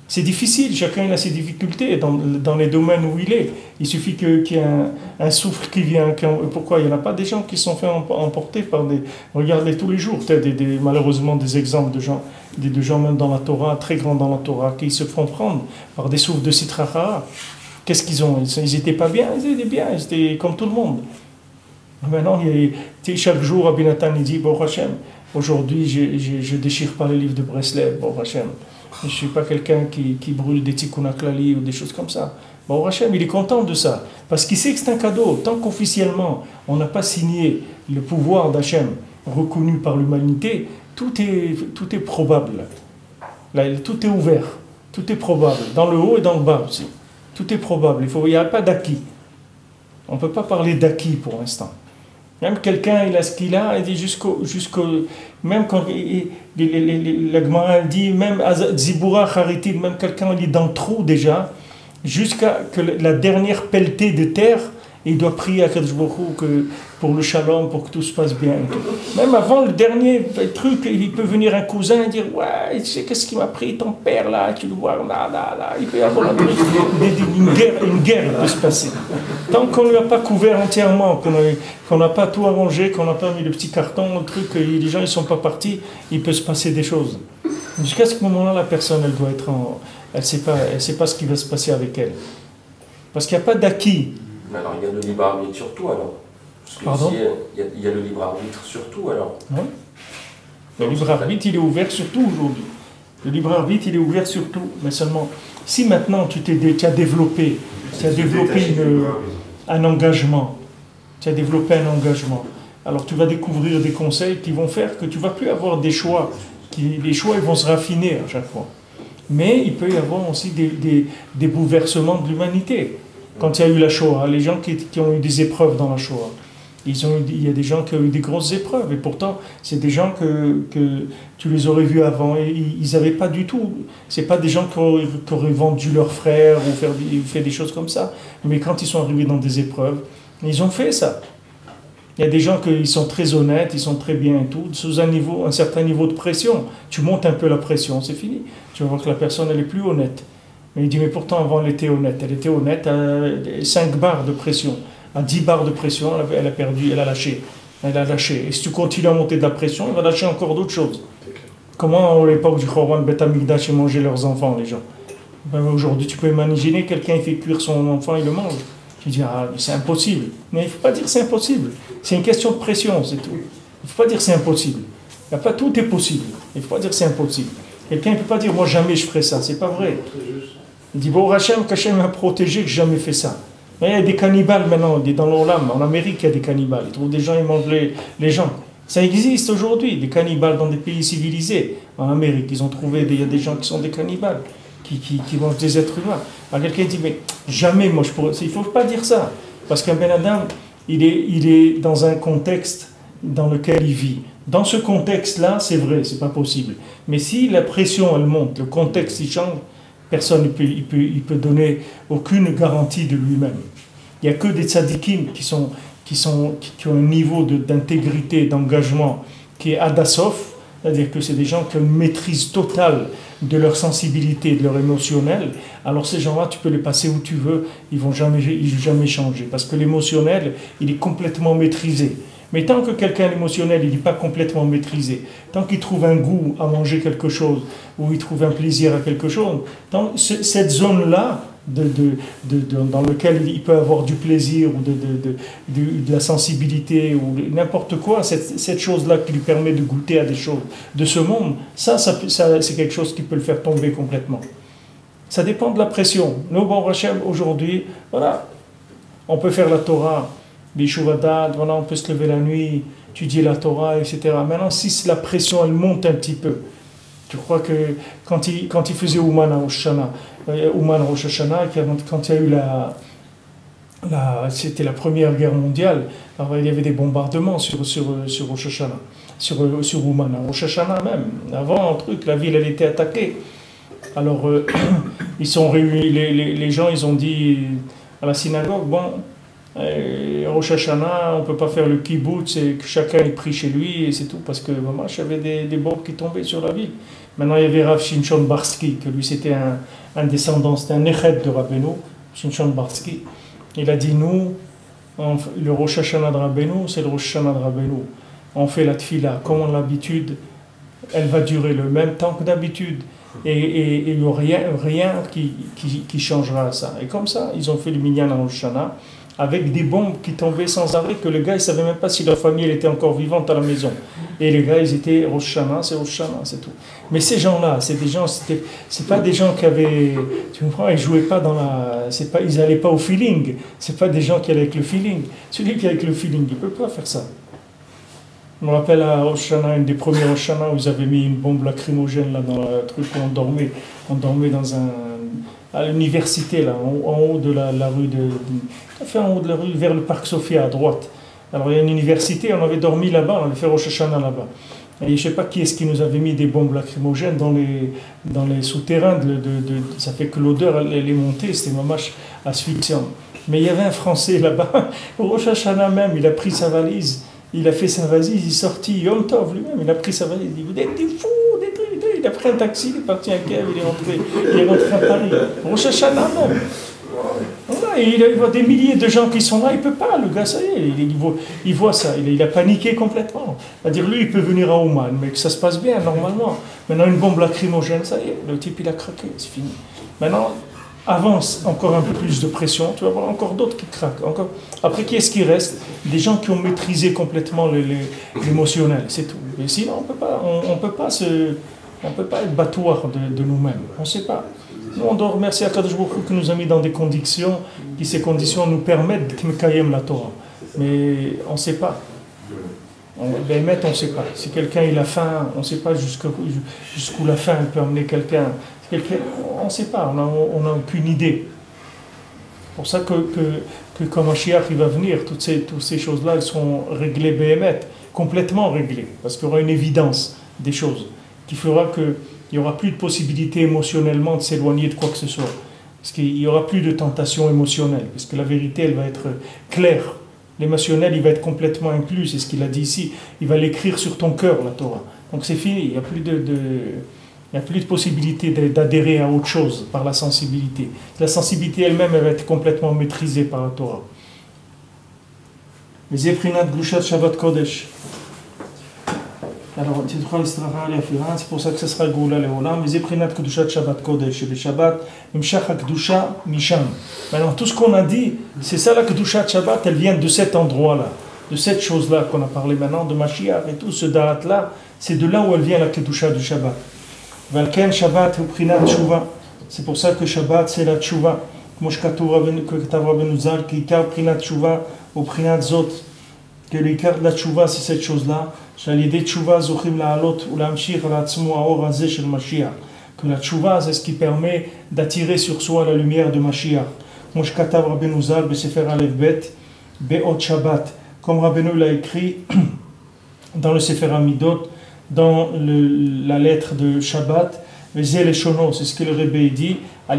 C'est difficile, chacun a ses difficultés dans les domaines où il est. Il suffit qu'il y ait un souffle qui vient. Pourquoi il n'y en a pas des gens qui se sont fait emporter par des... Regardez tous les jours, peut-être malheureusement des exemples de gens même dans la Torah, très grands dans la Torah, qui se font prendre par des souffles de Sitra Hara. Qu'est-ce qu'ils ont? Ils n'étaient pas bien, ils étaient bien, ils étaient comme tout le monde. Maintenant, chaque jour, Rabbi Nathan il dit, Baruch Hashem, aujourd'hui je déchire pas les livres de Breslev, Baruch Hashem. Je ne suis pas quelqu'un qui brûle des tikkun haklali ou des choses comme ça. Baruch Hashem, il est content de ça. Parce qu'il sait que c'est un cadeau. Tant qu'officiellement, on n'a pas signé le pouvoir d'Hachem reconnu par l'humanité, tout est probable. Là, tout est ouvert. Tout est probable. Dans le haut et dans le bas aussi. Tout est probable. Il n'y a pas d'acquis. On ne peut pas parler d'acquis pour l'instant. Même quelqu'un, il a ce qu'il a, il dit même quand la Gemara dit, même Zibura Charitid, même quelqu'un il est dans le trou déjà, jusqu'à que la dernière pelletée de terre, il doit prier à Kadosh Baruch Hu que pour le shalom, pour que tout se passe bien. Même avant le dernier truc, il peut venir un cousin et dire ouais, tu sais qu'est-ce qui m'a pris ton père là, tu le vois là. Il peut y avoir une guerre peut se passer. Tant qu'on ne l'a pas couvert entièrement, qu'on n'a pas tout arrangé, qu'on n'a pas mis le petit carton, le truc, les gens ne sont pas partis, il peut se passer des choses. Jusqu'à ce moment-là, la personne, elle doit être elle sait pas ce qui va se passer avec elle. Parce qu'il n'y a pas d'acquis. Mais alors il y a le libre arbitre surtout alors. Pardon ? Il y a le libre arbitre surtout alors. Oui. Le libre arbitre, il est ouvert sur tout aujourd'hui. Le libre arbitre, il est ouvert sur tout. Mais seulement, si maintenant tu as développé, un engagement, alors tu vas découvrir des conseils qui vont faire que tu ne vas plus avoir des choix. Les choix ils vont se raffiner à chaque fois. Mais il peut y avoir aussi des bouleversements de l'humanité. Quand il y a eu la Shoah, les gens qui ont eu des épreuves dans la Shoah, il y a des gens qui ont eu des grosses épreuves, et pourtant, c'est des gens que tu les aurais vus avant, et ils n'avaient pas du tout, c'est pas des gens qui auraient vendu leurs frères, ou fait des choses comme ça, mais quand ils sont arrivés dans des épreuves, ils ont fait ça. Il y a des gens qui sont très honnêtes, ils sont très bien et tout, sous un certain niveau de pression, tu montes un peu la pression, c'est fini, tu vas voir que la personne, elle est plus honnête. Mais il dit, mais pourtant avant elle était honnête à 5 bars de pression, à 10 bars de pression, elle a perdu, elle a lâché. Et si tu continues à monter de la pression, elle va lâcher encore d'autres choses. Comment à l'époque du Khorban Bet Amikdash ils mangeaient leurs enfants, les gens? Aujourd'hui tu peux imaginer, quelqu'un il fait cuire son enfant, il le mange. Tu dis, c'est impossible. Mais il ne faut pas dire c'est impossible, c'est une question de pression, c'est tout. Il ne faut pas dire c'est impossible. Tout est possible, il ne faut pas dire c'est impossible. Quelqu'un ne peut pas dire, moi jamais je ferai ça, c'est pas vrai. Il dit, bon, Hachem, qu'Hachem m'a protégé, que j'ai jamais fait ça. Mais il y a des cannibales maintenant, dans l'Olam, en Amérique, il y a des cannibales. Ils trouvent des gens, ils mangent les gens. Ça existe aujourd'hui, des cannibales dans des pays civilisés. En Amérique, ils ont trouvé, il y a des gens qui sont des cannibales, qui mangent des êtres humains. Alors quelqu'un dit, mais jamais, moi je pourrais. Il ne faut pas dire ça. Parce qu'un Ben Adam, il est dans un contexte dans lequel il vit. Dans ce contexte-là, c'est vrai, c'est pas possible. Mais si la pression, elle monte, le contexte, il change, personne ne peut donner aucune garantie de lui-même. Il n'y a que des tzadikim qui ont un niveau d'intégrité, d'engagement qui est adasof, c'est-à-dire que c'est des gens qui ont une maîtrise totale de leur sensibilité, de leur émotionnel. Alors ces gens-là, tu peux les passer où tu veux, ils ne vont jamais changer. Parce que l'émotionnel, il est complètement maîtrisé. Mais tant que quelqu'un émotionnel, il n'est pas complètement maîtrisé, tant qu'il trouve un goût à manger quelque chose, ou il trouve un plaisir à quelque chose, dans cette zone-là, dans laquelle il peut avoir du plaisir, ou de la sensibilité, ou n'importe quoi, cette chose-là qui lui permet de goûter à des choses de ce monde, ça c'est quelque chose qui peut le faire tomber complètement. Ça dépend de la pression. Nous, bon Hachem, aujourd'hui, voilà, on peut faire la Torah, les Shuvadat, voilà, on peut se lever la nuit, étudier la Torah, etc. Maintenant, si la pression, elle monte un petit peu, je crois que quand il faisait Ouman à Rosh Hashanah, quand il y a eu c'était la première guerre mondiale, alors il y avait des bombardements sur Rosh Hashanah, sur Ouman, à Rosh Hashanah même. Avant, la ville, elle était attaquée. Alors, ils sont réunis, les gens, ils ont dit à la synagogue, bon, Rosh Hashanah, on ne peut pas faire le kibbutz et que chacun ait pris chez lui et c'est tout, parce que moi j'avais des bombes qui tombaient sur la ville. Maintenant il y avait Rav Shimshon Barsky, que lui c'était un descendant, c'était un nechet de Rabbeinu, Shimshon Barsky. Il a dit, nous, le Rosh Hashanah de Rabbeinu, c'est le Rosh Hashanah de Rabbeinu. On fait la tfila, comme on a l'habitude, elle va durer le même temps que d'habitude. Et il n'y a rien qui changera à ça. Et comme ça, ils ont fait le minyan à Rosh Hashanah, avec des bombes qui tombaient sans arrêt, que le gars, il ne savait même pas si leur famille elle était encore vivante à la maison. Et les gars, ils étaient Rosh Hashanah, c'est tout. Mais ces gens-là, c'est pas des gens qui avaient, tu comprends, ils jouaient pas ils n'allaient pas au feeling. C'est pas des gens qui allaient avec le feeling. Celui qui est avec le feeling, il ne peut pas faire ça. Je me rappelle à Rosh Hashanah, une des premières Rosh Hashanah, où ils avaient mis une bombe lacrymogène là dans le truc où on dormait. On dormait à l'université, là, en haut de la rue en haut de la rue, vers le parc Sophia, à droite. Alors il y a une université, on avait dormi là-bas, on avait fait Rosh Hashanah là-bas. Et je ne sais pas qui est-ce qui nous avait mis des bombes lacrymogènes dans les souterrains, ça fait que l'odeur elle est montée, c'était mamache asphyxiant. Mais il y avait un Français là-bas, au Rosh Hashanah même, il a pris sa valise, il a fait sa valise, il est sorti, Yom Tov lui-même, il a pris sa valise, il dit vous êtes des fous, des trucs, il a pris un taxi, il est parti à Kiev, il est rentré à Paris, au Rosh Hashanah même. Voilà, et il voit des milliers de gens qui sont là, il ne peut pas, le gars, ça y est, il voit ça, il a paniqué complètement. C'est-à-dire, lui, il peut venir à Oman, mais que ça se passe bien, normalement. Maintenant, une bombe lacrymogène, ça y est, le type, il a craqué, c'est fini. Maintenant, avance encore un peu plus de pression, tu vas voir encore d'autres qui craquent. Encore. Après, qui est-ce qui reste? Des gens qui ont maîtrisé complètement l'émotionnel, c'est tout. Et sinon, on peut pas être battoir de nous-mêmes, on ne sait pas. Nous, on doit remercier Akadosh Baruch Hu qui nous a mis dans des conditions, qui ces conditions nous permettent de mekayem la Torah. Mais on ne sait pas. On ne sait pas. Si quelqu'un il a faim, on ne sait pas jusqu'où la faim peut amener quelqu'un. On ne sait pas, on n'a aucune idée. C'est pour ça que quand Mashiach il va venir, toutes ces choses-là, elles seront réglées béhémet, complètement réglées. Parce qu'il y aura une évidence des choses qui fera que il n'y aura plus de possibilité émotionnellement de s'éloigner de quoi que ce soit. Parce qu'il n'y aura plus de tentation émotionnelle. Parce que la vérité, elle va être claire. L'émotionnel, il va être complètement inclus. C'est ce qu'il a dit ici. Il va l'écrire sur ton cœur, la Torah. Donc c'est fini. Il n'y a plus de possibilité d'adhérer à autre chose par la sensibilité. La sensibilité elle-même, elle va être complètement maîtrisée par la Torah. Les éprinat glushat Shabbat Kodesh. Alors, c'est pour ça que ce sera Goula Leolam. Les éprinat Kedushat Shabbat Kodesh. Et le Shabbat, Mimshach HaKedusha Misham. Maintenant, tout ce qu'on a dit, c'est ça la Kedushat Shabbat, elle vient de cet endroit-là, de cette chose-là qu'on a parlé maintenant, de Mashiach et tout, ce da'at-là, c'est de là où elle vient la Kedusha du Shabbat. Valken Shabbat Uprinat Tshuva. C'est pour ça que Shabbat, c'est la Tshuva. Moshkatou Benuzal, qui car Prinat Tshuva, au Prinat Zot. Que l'écart de la Tshuva, c'est cette chose-là. Que la Tshuva, c'est ce qui permet d'attirer sur soi la lumière de Mashiach. Comme Rabbeinu l'a écrit dans le Sefer Amidot, dans la lettre de Shabbat, c'est ce que le Rebbe dit, par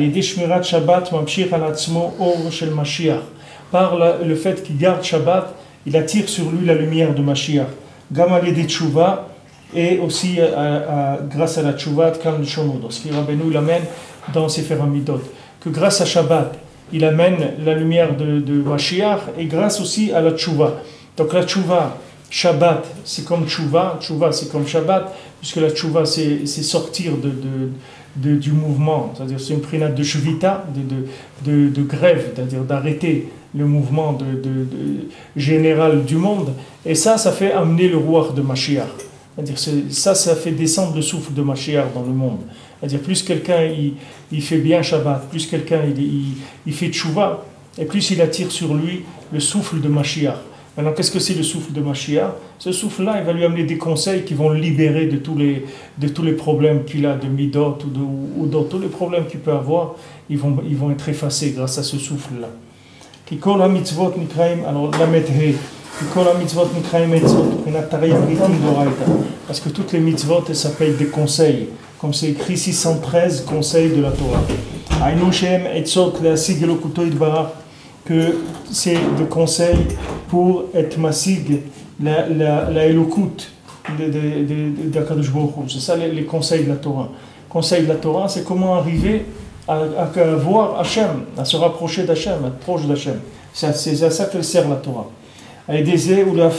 le fait qu'il garde Shabbat, il attire sur lui la lumière de Mashiach. Gamalé de Tshuva, et aussi grâce à la Tshuva, Kal Shonod. Ce qui Rabbeinu l'amène dans Sefer Amidot. Que grâce à Shabbat, il amène la lumière de Mashiach, et grâce aussi à la Tshuva. Donc la Tshuva, Shabbat, c'est comme Tshuva, Tshuva c'est comme Shabbat, puisque la Tshuva c'est sortir du mouvement, c'est-à-dire c'est une prinate de shvita, de grève, c'est-à-dire d'arrêter le mouvement général du monde, et ça fait amener le roi de Mashiach. C'est-à-dire ça fait descendre le souffle de Mashiach dans le monde. C'est-à-dire plus quelqu'un il fait bien Shabbat, plus quelqu'un il fait Tshuva, et plus il attire sur lui le souffle de Mashiach. Maintenant, qu'est-ce que c'est le souffle de Mashiach? Ce souffle-là, il va lui amener des conseils qui vont le libérer de tous les problèmes qu'il a, de midot ou de tous les problèmes qu'il peut avoir, ils vont être effacés grâce à ce souffle-là. Kikol ha-mitzvot nikraim, alors la methe, Kikol ha-mitzvot nikraim etzot, parce que toutes les mitzvot, elles s'appellent des conseils, comme c'est écrit 613 conseils de la Torah. Aïnou shem etzot le'asig elokuto yitbarach, que c'est des conseils pour être massig la elokut d'Akadosh Baruch Hu. C'est ça les conseils de la Torah. Conseils de la Torah, c'est comment arriver à voir Hachem, à se rapprocher d'Hachem, à être proche d'Hachem. C'est à ça qu'elle sert la Torah. Et des ou les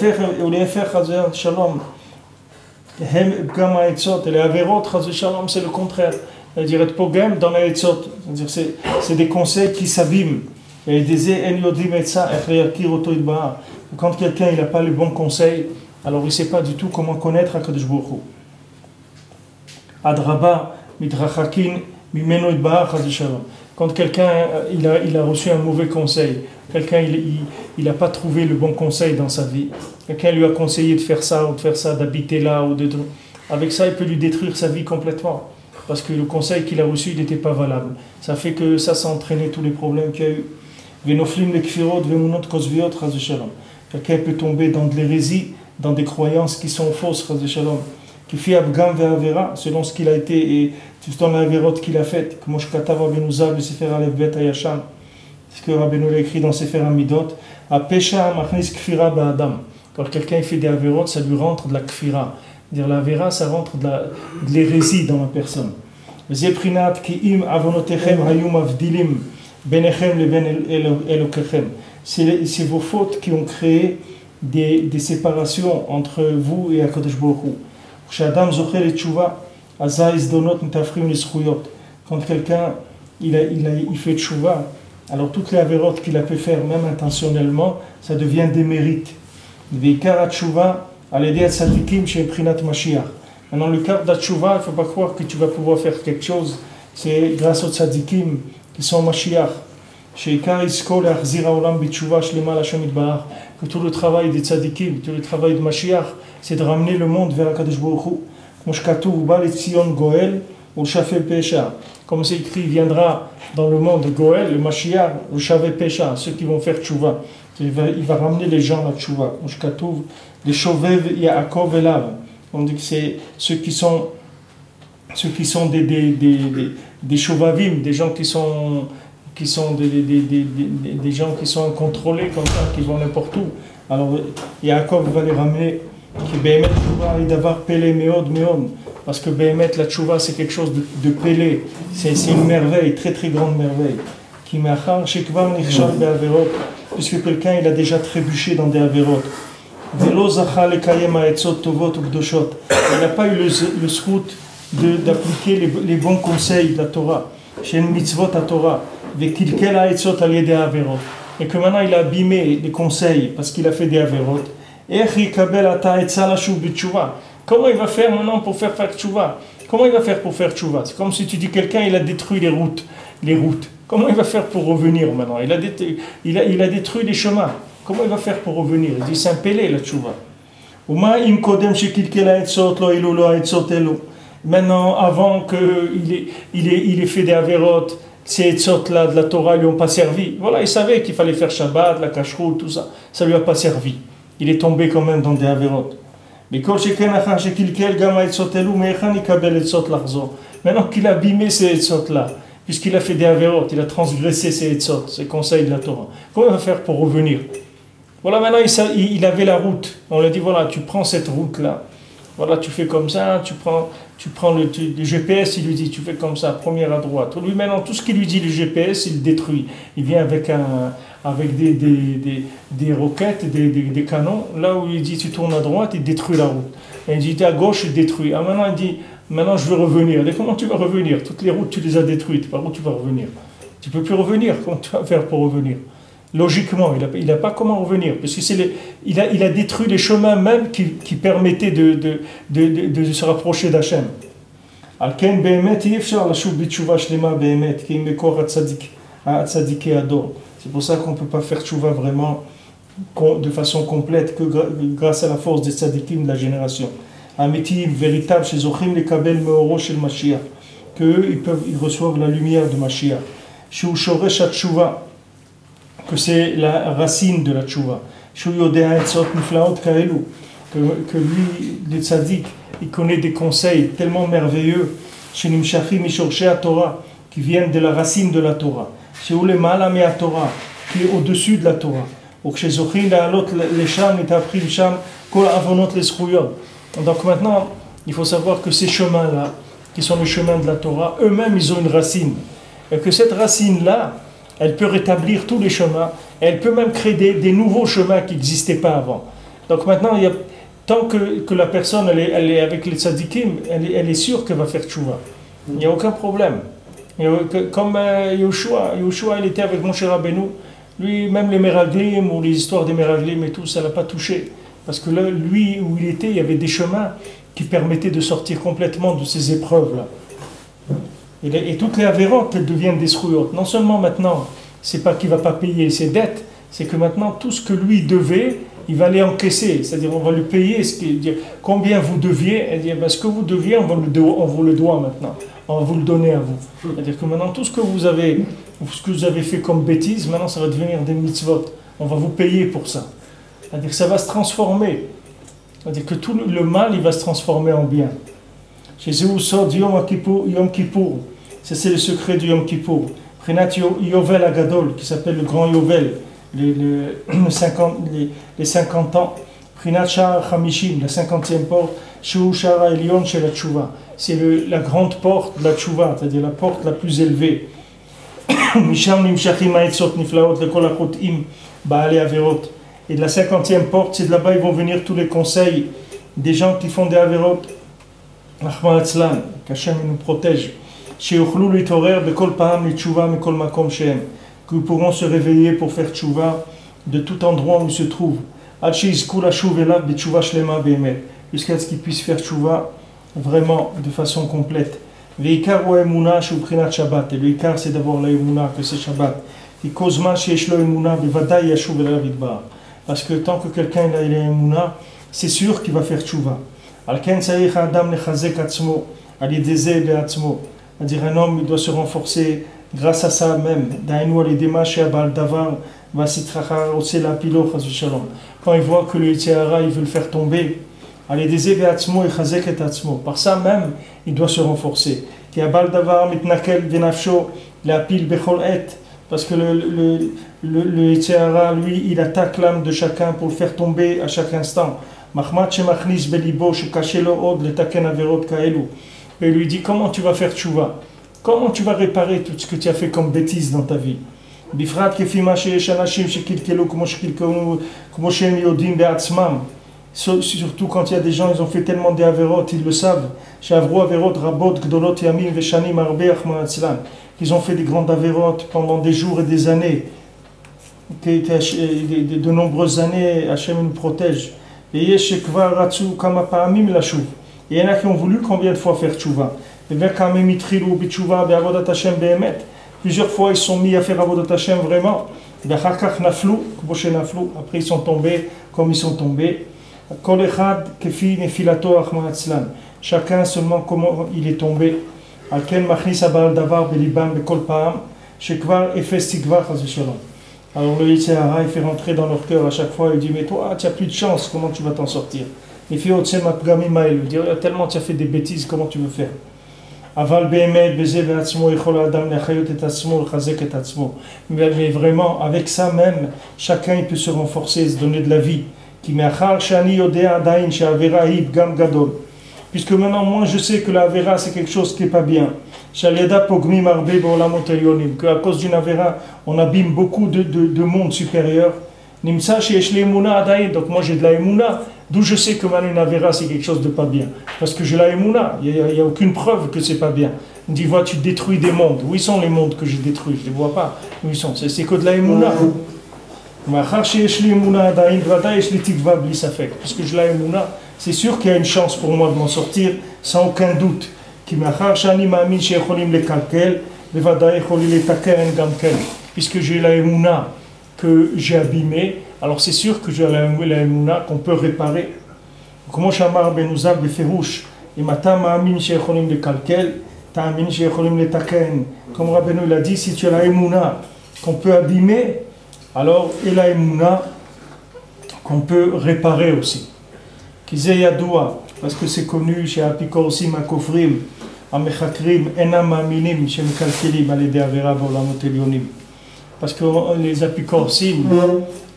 faire shalom. Hem gama etzot, et les averot shalom, c'est le contraire. C'est-à-dire être pogem dans la etzot. C'est-à-dire c'est des conseils qui s'abîment. Et quand quelqu'un n'a pas les bons conseils, alors il ne sait pas du tout comment connaître Akadosh Baruch Hu. Adraba midrachakin mimeno itbarach shalom. Quand quelqu'un il a reçu un mauvais conseil, quelqu'un il n'a pas trouvé le bon conseil dans sa vie, quelqu'un lui a conseillé de faire ça ou de faire ça, d'habiter là ou avec ça il peut lui détruire sa vie complètement. parce que le conseil qu'il a reçu, il n'était pas valable. Ça fait que ça a entraîné tous les problèmes qu'il y a eu. Quelqu'un peut tomber dans de l'hérésie, dans des croyances qui sont fausses, qui fait Abgam Ve'avera, selon ce qu'il a été et selon la vérote qu'il a faite, comme Moshkatava Benouza, Sefer Aleph Bet Ayasham, ce que Rabbeinu l'a écrit dans Sefer Amidot, à Pesha Machnis Kfira Ba'adam. Quand quelqu'un fait des avérotes, ça lui rentre de la kfira. Dire la avera, ça rentre de l'hérésie dans la personne. Zeprinat ki im avonotechem hayum avdilim benechem leben elokechem. C'est vos fautes qui ont créé des séparations entre vous et Akadosh Baruch Hu. Shadam zocher et tshuva, azaiz donot mitafrim l'eschuyot. Quand quelqu'un il fait tshuva, alors toutes les avérotes qu'il a pu faire, même intentionnellement, ça devient des mérites. Maintenant, le cas de la tchouva, il ne faut pas croire que tu vas pouvoir faire quelque chose. C'est grâce aux tzadikim qui sont Mashiach. Que tout le travail des tzadikim, tout le travail de Mashiach, c'est de ramener le monde vers Akadosh Baruch Hu. Comme c'est écrit, il viendra dans le monde Goël, le Mashiach, le Shavé Pesha, ceux qui vont faire tchouva. Il va ramener les gens à la tchouva. Les Shovev Yaakov Elav. On dit que c'est ceux qui sont des Shovavim, des gens qui sont des gens qui sont incontrôlés comme ça, qui vont n'importe où. Alors Yaakov va les ramener. Qui Behemet Tchouva et d'avoir Pélé Meod Meod. Parce que Behemet la tchouva c'est quelque chose de Pélé. C'est une merveille, très très grande merveille. Qui Machar Shekvar Nichshal Be'averot. Puisque quelqu'un il a déjà trébuché dans des avérotes. Il n'a pas eu le srout d'appliquer les bons conseils de la Torah. Chez une mitzvot à Torah. Et que maintenant il a abîmé les conseils parce qu'il a fait des avérotes. Comment il va faire maintenant pour faire tchouva? Comment il va faire pour faire tchouva? C'est comme si tu dis quelqu'un il a détruit les routes. Comment il va faire pour revenir maintenant? Il a détruit les chemins. Comment il va faire pour revenir? Il dit c'est un pélé la tchouva. Maintenant, avant qu'il ait fait des avérotes, ces etzot-là de la Torah ne lui ont pas servi. Voilà, il savait qu'il fallait faire Shabbat, la kashrut, tout ça. Ça ne lui a pas servi. Il est tombé quand même dans des avérotes. Maintenant qu'il a abîmé ces etzot-là, puisqu'il a fait des avérotes, il a transgressé ces etzot, ces conseils de la Torah, comment il va faire pour revenir? Voilà, maintenant il avait la route. On lui a dit, voilà, tu prends cette route-là. Voilà, tu fais comme ça, tu prends le GPS, il lui dit, tu fais comme ça, première à droite. Lui, maintenant, tout ce qu'il lui dit, le GPS, il le détruit. Il vient avec des roquettes, des canons. Là où il dit, tu tournes à droite, il détruit la route. Et il dit, à gauche, il détruit. Ah, maintenant, il dit, maintenant, je veux revenir. Et comment tu vas revenir? Toutes les routes, tu les as détruites. Par où tu vas revenir? Tu ne peux plus revenir. Comment tu vas faire pour revenir? Logiquement, il n'a pas comment revenir, parce que il a détruit les chemins même qui permettaient de se rapprocher d'Hachem. C'est pour ça qu'on ne peut pas faire tchouva vraiment de façon complète que grâce à la force des tzadikim de la génération. Amétim, véritable, chez Zochim, les kabel meoro chez le Mashiach, qu'eux, ils reçoivent la lumière de Mashiach. Chez Ushoresh HaTchouva, que c'est la racine de la tchouva. Que lui, le tzaddik, il connaît des conseils tellement merveilleux qui viennent de la racine de la Torah. Qui est au-dessus de la Torah. Donc maintenant, il faut savoir que ces chemins-là, qui sont les chemins de la Torah, eux-mêmes, ils ont une racine. Et que cette racine-là, elle peut rétablir tous les chemins, et elle peut même créer des nouveaux chemins qui n'existaient pas avant. Donc maintenant, tant que la personne elle est avec les tzadikim, elle est sûre qu'elle va faire tchouva. Il n'y a aucun problème. Comme Yoshua, il était avec Moshe Rabbeinu, lui, même les Meraglim ou les histoires des Meraglim et tout, ça ne l'a pas touché. Parce que là, lui, où il était, il y avait des chemins qui permettaient de sortir complètement de ces épreuves-là. Et toutes les avérotes, elles deviennent des srouillottes. Non seulement maintenant, c'est pas qu'il ne va pas payer ses dettes, c'est que maintenant, tout ce que lui devait, il va les encaisser, c'est-à-dire on va lui payer combien vous deviez, et dire ce que vous deviez, on vous le doit maintenant, on va vous le donner à vous. C'est-à-dire que maintenant tout ce que vous avez fait comme bêtise, maintenant ça va devenir des mitzvot, on va vous payer pour ça. C'est-à-dire que ça va se transformer, c'est-à-dire que tout le mal il va se transformer en bien. Chez Zéousod Yom Kippour, ça c'est le secret du Yom Kippour. Prinat Yovel Agadol, qui s'appelle le grand Yovel, les 50 ans. Prinat Sha'ar Hamishim, la 50e porte. Shu Sha'ar Elion Shel Tshuva. C'est la grande porte de la Tshuva, c'est-à-dire la porte la plus élevée. Misham Nimshachim Ha'etzot Niflaot Lekol HaChot'im Ba'alei Averot. Et de la 50e porte, c'est de là-bas ils vont venir tous les conseils des gens qui font des Averot. Rahman Atzlan, qu'Hachem nous protège. She'ochlou l'itorer bekol pa'am l'tshuva mekol makom she'em. Que nous pourrons se réveiller pour faire tshuva de tout endroit où ils se trouvent. Ad she'izku lashuv elav b'tshuva shlema be'emet. Jusqu'à ce qu'ils puissent faire tshuva vraiment de façon complète. Ve'ikar ou emuna shu prinat Shabbat. Et le ikar c'est d'abord la emuna, que c'est Shabbat. Et kozman she'esh lo emuna bevadai yashuv elav idbar. Parce que tant que quelqu'un a la emuna, c'est sûr qu'il va faire tshuva. Al-ken tzarich ha'adam lechazek atzmo al yedezeh be'atzmo. C'est-à-dire un homme il doit se renforcer grâce à ça même. Quand il voit que le Yitzhara il veut le faire tomber, par ça même il doit se renforcer. Parce que le Yitzhara lui il attaque l'âme de chacun pour le faire tomber à chaque instant. Et il lui dit comment tu vas faire tchouva, comment tu vas réparer tout ce que tu as fait comme bêtise dans ta vie. Surtout quand il y a des gens, ils ont fait tellement d'avérotes, ils le savent. Ils ont fait des grandes avérotes pendant des jours et des années. De nombreuses années, Hachem nous protège. Et il y en a qui ont voulu combien de fois faire tchouva. Plusieurs fois ils sont mis à faire avodat Hashem vraiment. Après ils sont tombés comme ils sont tombés. Chacun seulement comment il est tombé. Alors le Yitzhara il fait rentrer dans leur cœur à chaque fois, il dit mais toi tu n'as plus de chance, comment tu vas t'en sortir? Il dit tellement tu as fait des bêtises, comment tu veux faire? Mais vraiment avec ça même chacun il peut se renforcer, se donner de la vie. Puisque maintenant moi je sais que la Avera c'est quelque chose qui n'est pas bien. Qu'à cause d'une Avera on abîme beaucoup de mondes supérieurs. Donc moi j'ai de la Emouna, d'où je sais que une Avera c'est quelque chose de pas bien. Parce que j'ai la Emouna, il n'y a aucune preuve que c'est pas bien. On dit vois tu détruis des mondes. Où sont les mondes que j'ai détruits? Je ne les vois pas. Où ils sont? C'est que de la Emouna. Puisque j'ai la Emouna, c'est sûr qu'il y a une chance pour moi de m'en sortir sans aucun doute. Puisque j'ai la Emouna que j'ai abîmé, alors c'est sûr que j'ai la Emouna qu'on peut réparer. Comme Shamar Benuzab Beferouche, et Matam Amin Shecholim le Kalkel, Ta'amin Shecholim le Taken. Comme Rabbeinu l'a dit, si tu as la Emouna qu'on peut abîmer, alors et la Emouna qu'on peut réparer aussi. Kizé Yadoua, parce que c'est connu chez Apikorsim, Akofrim, Amechakrim, Enam Aminim, chez Mekalkelim, Alédé Avera, Volamot Elionim. Parce que les apicorsim,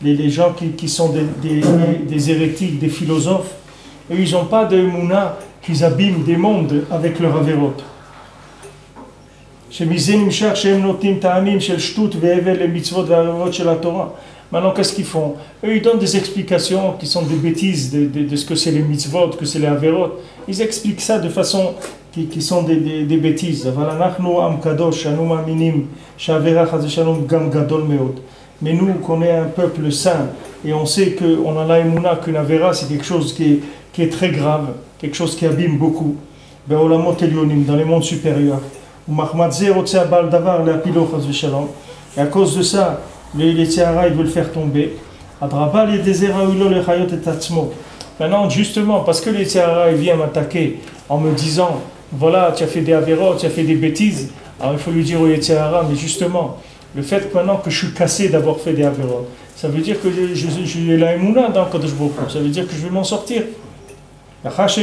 les gens qui sont des hérétiques, des philosophes, eux, ils n'ont pas de mouna qu'ils abîment des mondes avec leur averot. Maintenant, qu'est-ce qu'ils font? Eux, ils donnent des explications qui sont des bêtises de ce que c'est les mitzvot, que c'est les averot. Ils expliquent ça de façon qui sont des bêtises. Mais nous, qu'on est un peuple saint, et on sait qu'on a la émouna, qu'une avera, c'est quelque chose qui est très grave, quelque chose qui abîme beaucoup. Dans les mondes supérieurs. Et à cause de ça, les Yitzhara, ils veulent faire tomber. Maintenant, justement, parce que les Yetzirah vient m'attaquer en me disant, voilà, tu as fait des avérotes, tu as fait des bêtises, alors il faut lui dire au Yetzirah, mais justement, le fait que maintenant que je suis cassé d'avoir fait des avérotes, ça veut dire que j'ai la émouna dans Kadosh Baruch Hu, ça veut dire que je vais m'en sortir. Parce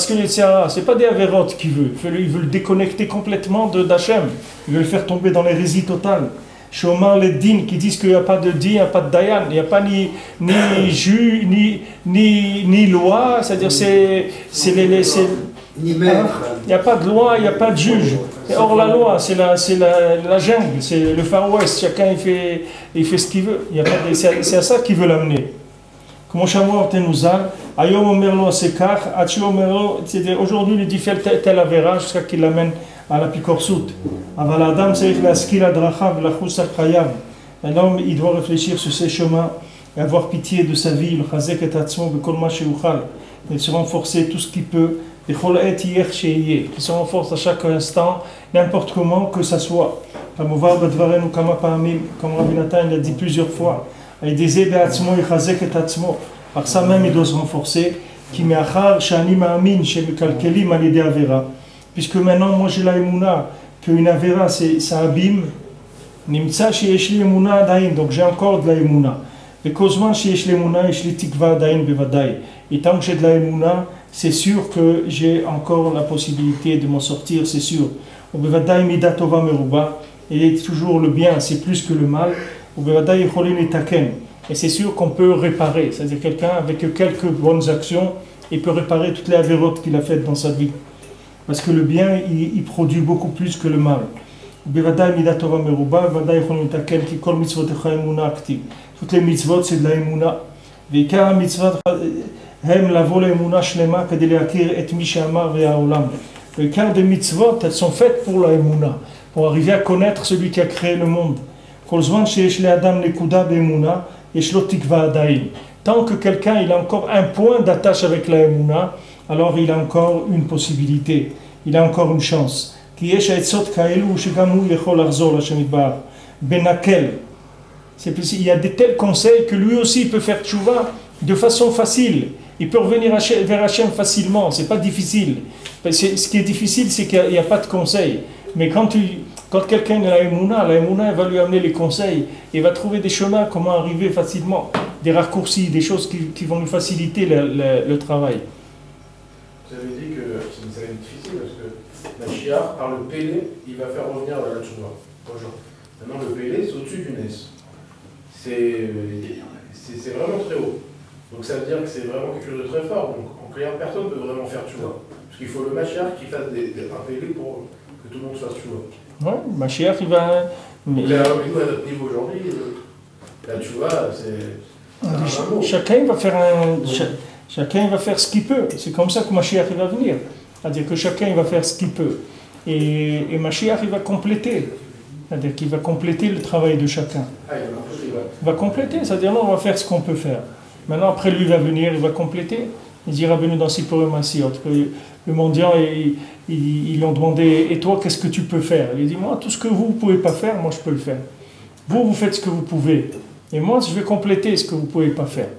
que les Yetzirah, ce n'est pas des avérotes qu'il veut, il veut le déconnecter complètement d'Hachem, il veut le faire tomber dans l'hérésie totale. Shomar les din qui disent qu'il n'y a pas de din, il n'y a pas de dayan, il n'y a pas ni loi, c'est-à-dire il n'y a pas de loi, il n'y a pas de juge. Et or la loi, c'est la jungle, c'est le Far West, chacun il fait ce qu'il veut. C'est à ça qu'il veut l'amener. Comme aujourd'hui il dit fait tel avéra jusqu'à qu'il l'amène à la picorsoute. Un homme il doit réfléchir sur ses chemins et avoir pitié de sa vie, et se renforcer tout ce qu'il peut, qui se renforce à chaque instant, n'importe comment que ça soit. Comme Rabbi Nathan l'a dit plusieurs fois, par ça même il doit se renforcer, puisque maintenant moi j'ai la émouna qu'une avéra ça abîme, donc j'ai encore de la émouna. Et tant que j'ai de la émouna, c'est sûr que j'ai encore la possibilité de m'en sortir, c'est sûr. Et toujours le bien, c'est plus que le mal. Et c'est sûr qu'on peut réparer, c'est-à-dire quelqu'un avec quelques bonnes actions, il peut réparer toutes les avérotes qu'il a faites dans sa vie. Parce que le bien, il produit beaucoup plus que le mal. Toutes les mitzvot, c'est de la émouna. Le quart des mitzvot, elles sont faites pour la émouna, pour arriver à connaître celui qui a créé le monde. Tant que quelqu'un il a encore un point d'attache avec la émouna, alors il a encore une possibilité, il a encore une chance. Il y a de tels conseils que lui aussi peut faire tchouva de façon facile. Il peut revenir vers Hachem facilement, c'est pas difficile. Ce qui est difficile, c'est qu'il n'y a pas de conseils. Mais quand quelqu'un a la émouna elle va lui amener les conseils. Il va trouver des chemins, comment arriver facilement, des raccourcis, des choses qui vont lui faciliter le travail. Vous avez dit que ça va être difficile parce que Mashiach, par le Pélé, il va faire revenir la tchouva. Maintenant, le Pélé, c'est au-dessus du Nes. C'est vraiment très haut. Donc ça veut dire que c'est vraiment quelque chose de très fort. Donc en clair, personne ne peut vraiment faire tchouva. Parce qu'il faut le Mashiach qui fasse un Pélé pour que tout le monde fasse tchouva. Oui, Mashiach, il va... Mais là, nous, à notre niveau aujourd'hui, la tchouva, c'est... Chacun va faire ce qu'il peut. C'est comme ça que Mashiach va venir. C'est-à-dire que chacun va faire ce qu'il peut. Et Mashiach il va compléter. C'est-à-dire qu'il va compléter le travail de chacun. Il va compléter, c'est-à-dire non, on va faire ce qu'on peut faire. Maintenant, après lui va venir, il va compléter. Il dira venu dans Sipurim Asiot. Le mendiant, ils ont demandé, et toi, qu'est-ce que tu peux faire? Il dit, moi, tout ce que vous ne pouvez pas faire, moi, je peux le faire. Vous faites ce que vous pouvez. Et moi, je vais compléter ce que vous ne pouvez pas faire.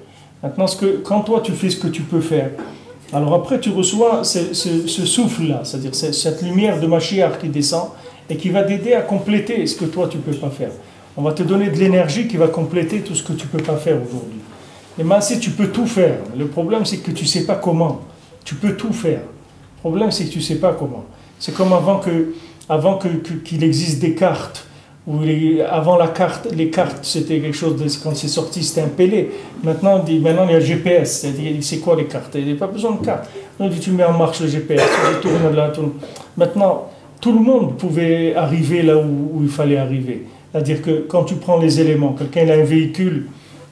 Maintenant, quand toi, tu fais ce que tu peux faire, alors après, tu reçois ce souffle-là, c'est-à-dire cette lumière de Mashiach qui descend et qui va t'aider à compléter ce que toi, tu ne peux pas faire. On va te donner de l'énergie qui va compléter tout ce que tu ne peux pas faire aujourd'hui. Et maintenant, tu peux tout faire. Le problème, c'est que tu ne sais pas comment. Tu peux tout faire. Le problème, c'est que tu ne sais pas comment. C'est comme avant qu'il existe des cartes. Avant les cartes, c'était quelque chose quand c'est sorti, c'était un pélé. Maintenant, il y a le GPS. C'est quoi les cartes? Il n'y a pas besoin de cartes. On dit, tu mets en marche le GPS, tu tournes là, tourne. Maintenant, tout le monde pouvait arriver là où il fallait arriver. C'est-à-dire que quand tu prends les éléments, quelqu'un a un véhicule,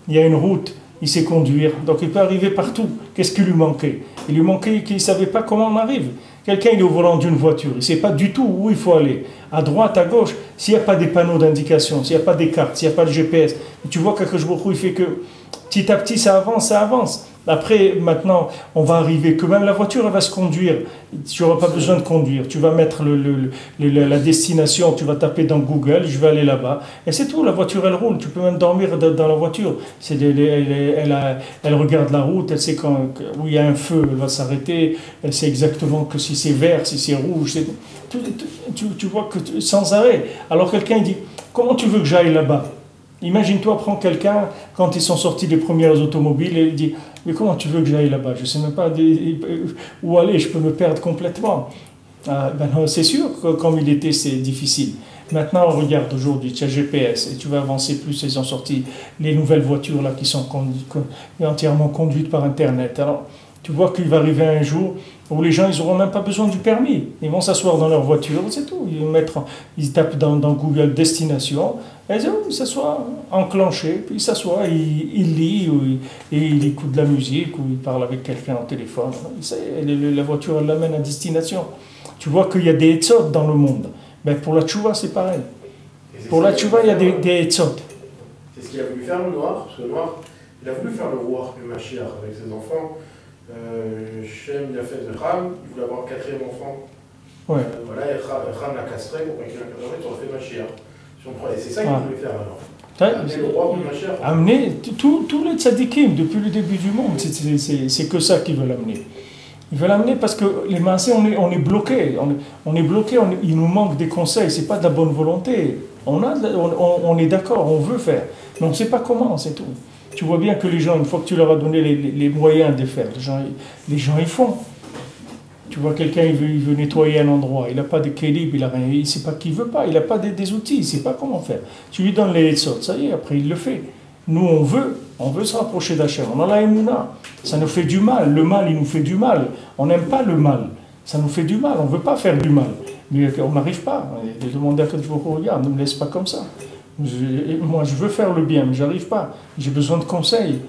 il y a une route, il sait conduire, donc il peut arriver partout. Qu'est-ce qui lui manquait? Il lui manquait qu'il ne savait pas comment on arrive. Quelqu'un il est au volant d'une voiture, il ne sait pas du tout où il faut aller. À droite, à gauche, s'il n'y a pas des panneaux d'indication, s'il n'y a pas des cartes, s'il n'y a pas de GPS, tu vois qu'Akadosh Baruch Hu, il fait que petit à petit ça avance. Après, maintenant, on va arriver que même la voiture, elle va se conduire. Tu n'auras pas besoin de conduire. Tu vas mettre la destination, tu vas taper dans Google, je vais aller là-bas. Et c'est tout, la voiture, elle roule. Tu peux même dormir dans la voiture. Elle regarde la route, elle sait où il y a un feu, elle va s'arrêter. Elle sait exactement que si c'est vert, si c'est rouge. Tu vois que sans arrêt. Alors quelqu'un dit, comment tu veux que j'aille là-bas? Imagine-toi, prends quelqu'un, quand ils sont sortis des premières automobiles, et il dit, mais comment tu veux que j'aille là-bas? Je ne sais même pas où aller, je peux me perdre complètement. C'est sûr que comme il était, c'est difficile. Maintenant, on regarde aujourd'hui, tu as GPS, et tu vas avancer plus, ils ont sorti les nouvelles voitures là, qui sont entièrement conduites par Internet. Alors, tu vois qu'il va arriver un jour où les gens, ils n'auront même pas besoin du permis. Ils vont s'asseoir dans leur voiture, c'est tout. Ils tapent dans Google Destination, et ils s'assoient, enclenché, puis ils s'assoient, ils lisent, et il écoute de la musique, ou il parle avec quelqu'un au téléphone. La voiture, elle l'amène à destination. Tu vois qu'il y a des etzot dans le monde. Ben, pour la tchouva, c'est pareil. Pour la tchouva, il y a des etzot. C'est ce qu'il a voulu faire le noir, parce que le noir, il a voulu faire le roi, le Mashiach, avec ses enfants. Shem, il a fait de Ram, il voulait avoir un quatrième enfant. Ouais. Voilà, et Ram l'a castré pour qu'il ait un quatrième, il aurait fait Mashiach. Et c'est ça qu'il voulait faire alors. Amener le roi pour Mashiach. Amener tous les tzadikim depuis le début du monde, c'est que ça qu'ils veulent amener. Ils veulent amener parce que les massés, on est bloqués. On est bloqués, il nous manque des conseils, c'est pas de la bonne volonté. On est d'accord, on veut faire, mais on ne sait pas comment, c'est tout. Tu vois bien que les gens, une fois que tu leur as donné les moyens de faire, les gens ils font. Tu vois quelqu'un, il veut nettoyer un endroit, il n'a pas de kélib, il ne sait pas qu'il ne veut pas, il n'a pas des outils, il ne sait pas comment faire. Tu lui donnes les etzot, ça y est, après il le fait. Nous on veut se rapprocher d'Hachem, on a la émouna, ça nous fait du mal, le mal il nous fait du mal, on n'aime pas le mal, ça nous fait du mal, on ne veut pas faire du mal, mais on n'arrive pas, on demande à Dieu, regarde, ne me laisse pas comme ça. Moi, je veux faire le bien, mais je n'arrive pas. J'ai besoin de conseils.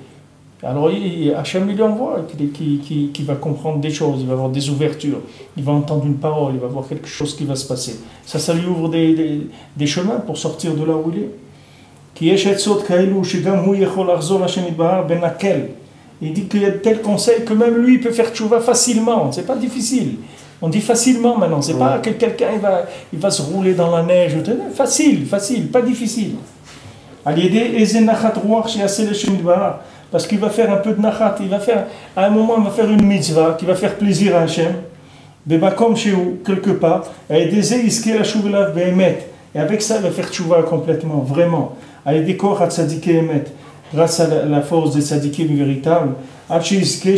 Alors, Hachem, il lui envoie qui va comprendre des choses, il va avoir des ouvertures, il va entendre une parole, il va voir quelque chose qui va se passer. Ça lui ouvre des chemins pour sortir de là où il est. Il dit qu'il y a de tels conseils que même lui, il peut faire tchouva facilement. C'est pas difficile. On dit facilement maintenant, c'est pas que quelqu'un il va se rouler dans la neige. Facile, pas difficile. Parce qu'il va faire un peu de nachat, à un moment il va faire une mitzvah qui va faire plaisir à Hachem, comme chez vous, quelque part, et avec ça il va faire tchouva complètement, vraiment. Grâce à la force des tzadikim véritables, jusqu'à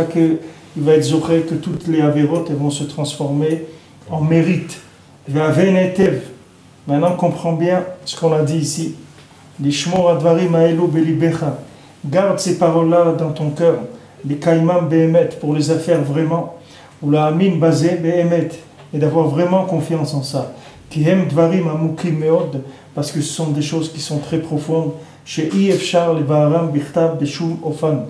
que il va être zoré que toutes les avérotes vont se transformer en mérite. Maintenant, on comprend bien ce qu'on a dit ici. Garde ces paroles-là dans ton cœur. Les kaimam behemet, pour les affaires vraiment. Ou la amin basé behemet, et d'avoir vraiment confiance en ça. Kihem dvarim amukim meod, parce que ce sont des choses qui sont très profondes. Chez Ifshar le Baharam Bichtab Beshum Ofan,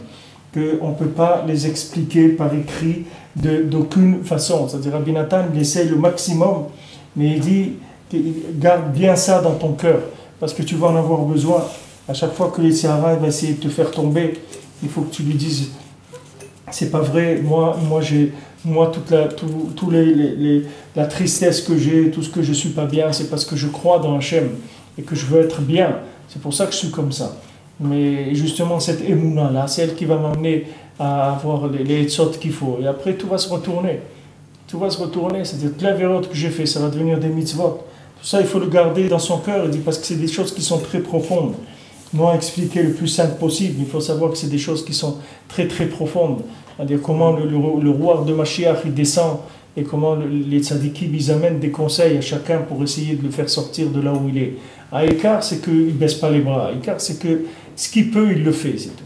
qu'on ne peut pas les expliquer par écrit d'aucune façon. C'est-à-dire, Rabbi Nathan, il essaye le maximum, mais il dit, garde bien ça dans ton cœur, parce que tu vas en avoir besoin. À chaque fois que les Sahara va essayer de te faire tomber, il faut que tu lui dises, c'est pas vrai, toute la tristesse que j'ai, tout ce que je suis pas bien, c'est parce que je crois dans Hachem, et que je veux être bien. C'est pour ça que je suis comme ça. Mais justement, cette émouna-là, c'est elle qui va m'amener à avoir les etzot qu'il faut. Et après, tout va se retourner. Tout va se retourner. C'est-à-dire que l'avérote que j'ai fait, ça va devenir des mitzvot. Tout ça, il faut le garder dans son cœur. Il dit, parce que c'est des choses qui sont très profondes. Non expliquer le plus simple possible. Il faut savoir que c'est des choses qui sont très, très profondes. C'est-à-dire comment le roi de Mashiach, il descend et comment les tzadikim, ils amènent des conseils à chacun pour essayer de le faire sortir de là où il est. Écart, c'est qu'il ne baisse pas les bras. Écart, c'est que ce qu'il peut, il le fait, c'est tout.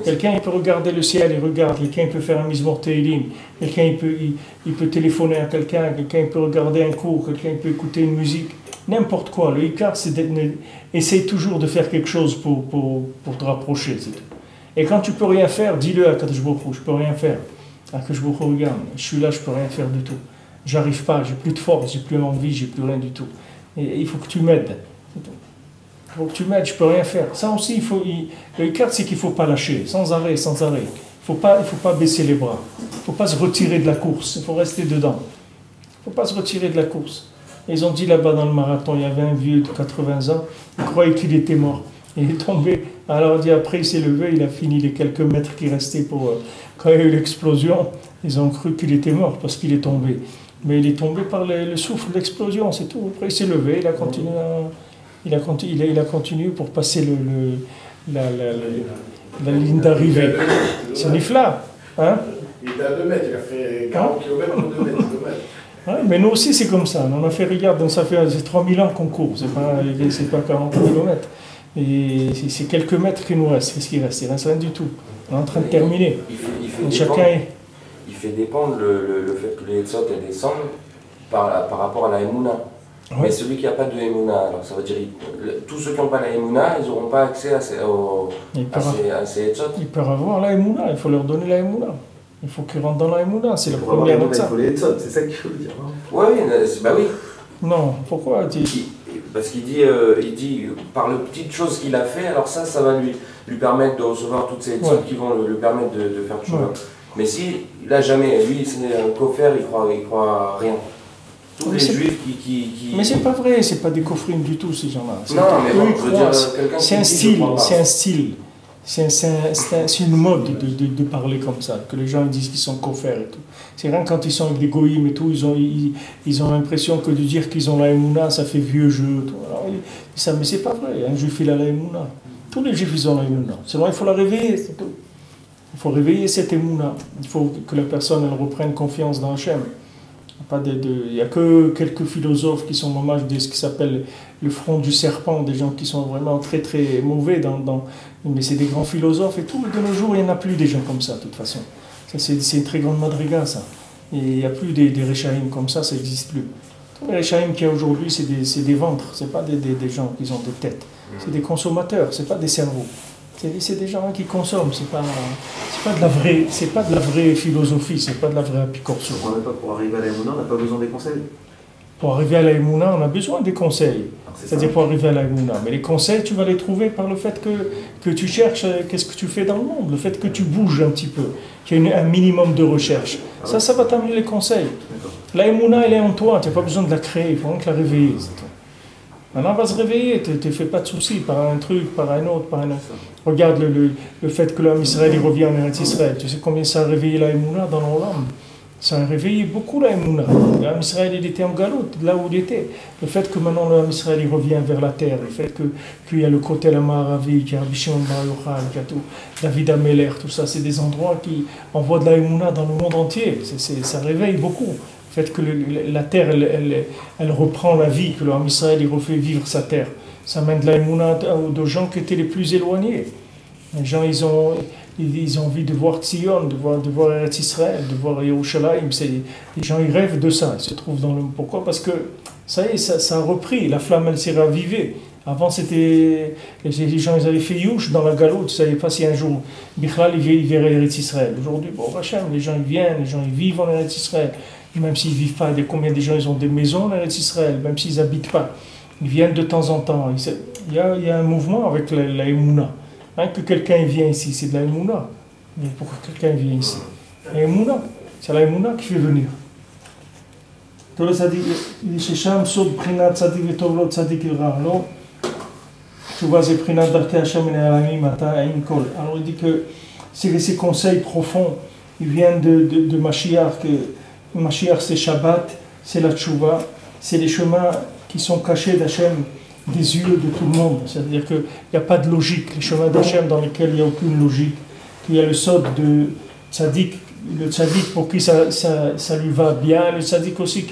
Quelqu'un, il peut regarder le ciel, il regarde. Quelqu'un, il peut faire un mizmor tehilim. Quelqu'un, il peut téléphoner à quelqu'un. Quelqu'un, il peut regarder un cours. Quelqu'un, il peut écouter une musique. N'importe quoi. Le écart, c'est essaye toujours de faire quelque chose pour te rapprocher, c'est tout. Et quand tu peux rien faire, dis-le à Kadosh Baruch Hu, je peux rien faire. À Kadosh Baruch Hu, regarde, je suis là, je peux rien faire du tout. J'arrive pas, j'ai plus de force, j'ai plus envie, j'ai plus rien du tout. Et il faut que tu m'aides. C'est tout. Il faut que tu m'aides, je ne peux rien faire. Ça aussi, le Icar, c'est qu'il ne faut pas lâcher, sans arrêt, sans arrêt. Il ne faut pas baisser les bras. Il ne faut pas se retirer de la course, il faut rester dedans. Il ne faut pas se retirer de la course. Et ils ont dit là-bas dans le marathon, il y avait un vieux de 80 ans, il croyait qu'il était mort. Il est tombé. Alors on dit après, il s'est levé, il a fini les quelques mètres qui restaient pour... quand il y a eu l'explosion, ils ont cru qu'il était mort parce qu'il est tombé. Mais il est tombé par le souffle d'explosion, c'est tout. Après, il s'est levé, il a continué il a continué pour passer la ligne d'arrivée. C'est Nifla. Hein? Il était à 2 mètres, il a fait 40 km ou 2 mètres. Ouais, mais nous aussi, c'est comme ça. On a fait, regarde, donc ça fait 3000 ans qu'on court, c'est pas 40 km. Et c'est quelques mètres qui nous restent. Qu'est-ce qui reste? Il ne reste rien du tout. On est en train de terminer. Il fait dépendre le fait que les Etzot descendent par rapport à la Emouna. Ouais. Mais celui qui n'a pas de Emouna, alors ça veut dire tous ceux qui n'ont pas la Emouna, ils n'auront pas accès à ces Etzot. Ils peuvent avoir la Emouna, il faut leur donner la Emouna. Il faut qu'ils rentrent dans la Emouna, c'est la première étape. Il faut les Etzot, c'est ça qu'il faut dire. Oui, bah oui. Non, pourquoi parce qu'il dit, par les petites choses qu'il a fait, alors ça va lui permettre de recevoir toutes ces Etzot qui vont lui permettre de faire tchouva. Mais si, il n'a jamais, lui, c'est un coffre, il croit rien. Tous les juifs qui... Mais c'est pas vrai, c'est pas des coffrines du tout, ces gens-là. Non, mais bon, je veux dire, c'est un style, c'est une mode de parler comme ça, que les gens disent qu'ils sont coffres et tout. C'est rien quand ils sont avec des goïms et tout, ils ont l'impression que de dire qu'ils ont la Emouna, ça fait vieux jeu. Tout. Alors, mais c'est pas vrai, un juif il a la Emouna. Tous les juifs ils ont la Emouna. Seulement il faut la réveiller, c'est tout. Il faut réveiller cette émouna. Il faut que la personne elle reprenne confiance dans Hachem. Il n'y a que quelques philosophes qui sont hommage de ce qui s'appelle le front du serpent, des gens qui sont vraiment très très mauvais, mais c'est des grands philosophes et tout. De nos jours, il n'y en a plus des gens comme ça, de toute façon. C'est une très grande madriga, ça. Et il n'y a plus des Rechaïm comme ça n'existe plus. Tous les Rechaïm qu'il y a aujourd'hui, c'est des ventres, ce n'est pas des gens qui ont des têtes. C'est des consommateurs, ce n'est pas des cerveaux. C'est des gens qui consomment, c'est pas de la vraie philosophie, c'est pas de la vraie apicorso. Pour arriver à la Emouna, on n'a pas besoin des conseils. Pour arriver à la Emouna, on a besoin des conseils. C'est-à-dire pour arriver à la Emouna. Mais les conseils, tu vas les trouver par le fait que tu cherches qu'est-ce que tu fais dans le monde, le fait que tu bouges un petit peu, qu'il y ait un minimum de recherche. Ça va t'amener les conseils. La Emouna, elle est en toi, tu n'as pas besoin de la créer, il faut rien que la réveiller. Maintenant, on va se réveiller, tu ne fais pas de soucis par un truc, par un autre, Regarde le fait que l'homme Israël revient en Eretz Israël. Tu sais combien ça a réveillé la Emouna dans l'Olam? Ça a réveillé beaucoup la Emouna. L'homme Israël il était en galoute, là où il était. Le fait que maintenant l'homme Israël il revient vers la terre, le fait qu'il y a le côté la Maravi, qu'il y a Bishon Bar Yochai, qu'il y a tout, David Ameler, tout ça, c'est des endroits qui envoient de la Emouna dans le monde entier. Ça réveille beaucoup. Le fait que la terre, elle reprend la vie, que l'homme Israël il refait vivre sa terre. Ça mène de la Emouna aux gens qui étaient les plus éloignés. Les gens, ils ont envie de voir Tzion, de voir Eretz Israël, de voir Yerushalayim. Les gens, ils rêvent de ça. Ils se trouvent dans le... Pourquoi? Parce que, ça y est, ça a repris. La flamme, elle s'est ravivée. Avant, c'était... Les gens, ils avaient fait Youch dans la galoute. Ils ne savaient pas si un jour, Bichlal, ils verraient Eretz Israël. Aujourd'hui, bon, Hachem, les gens, ils viennent, les gens, ils vivent en Eretz Israël. Même s'ils ne vivent pas, combien de gens, ils ont des maisons en Eretz Israël, même s'ils n'habitent pas. Ils viennent de temps en temps. Il y a un mouvement avec la Emouna. Hein, que quelqu'un vient ici, c'est de la Emouna. Mais pourquoi quelqu'un vient ici? La Emouna, c'est la Emouna qui fait venir. Alors il dit que ces conseils profonds, ils viennent de Mashiach. Que Mashiach c'est Shabbat, c'est la Tchouva, c'est les chemins qui sont cachés d'Hachem des yeux de tout le monde. C'est-à-dire qu'il n'y a pas de logique. Les chemins d'Hachem dans lesquels il n'y a aucune logique. Qu'il y a le sod de tzaddik, le tzaddik pour qui ça lui va bien, le tzaddik aussi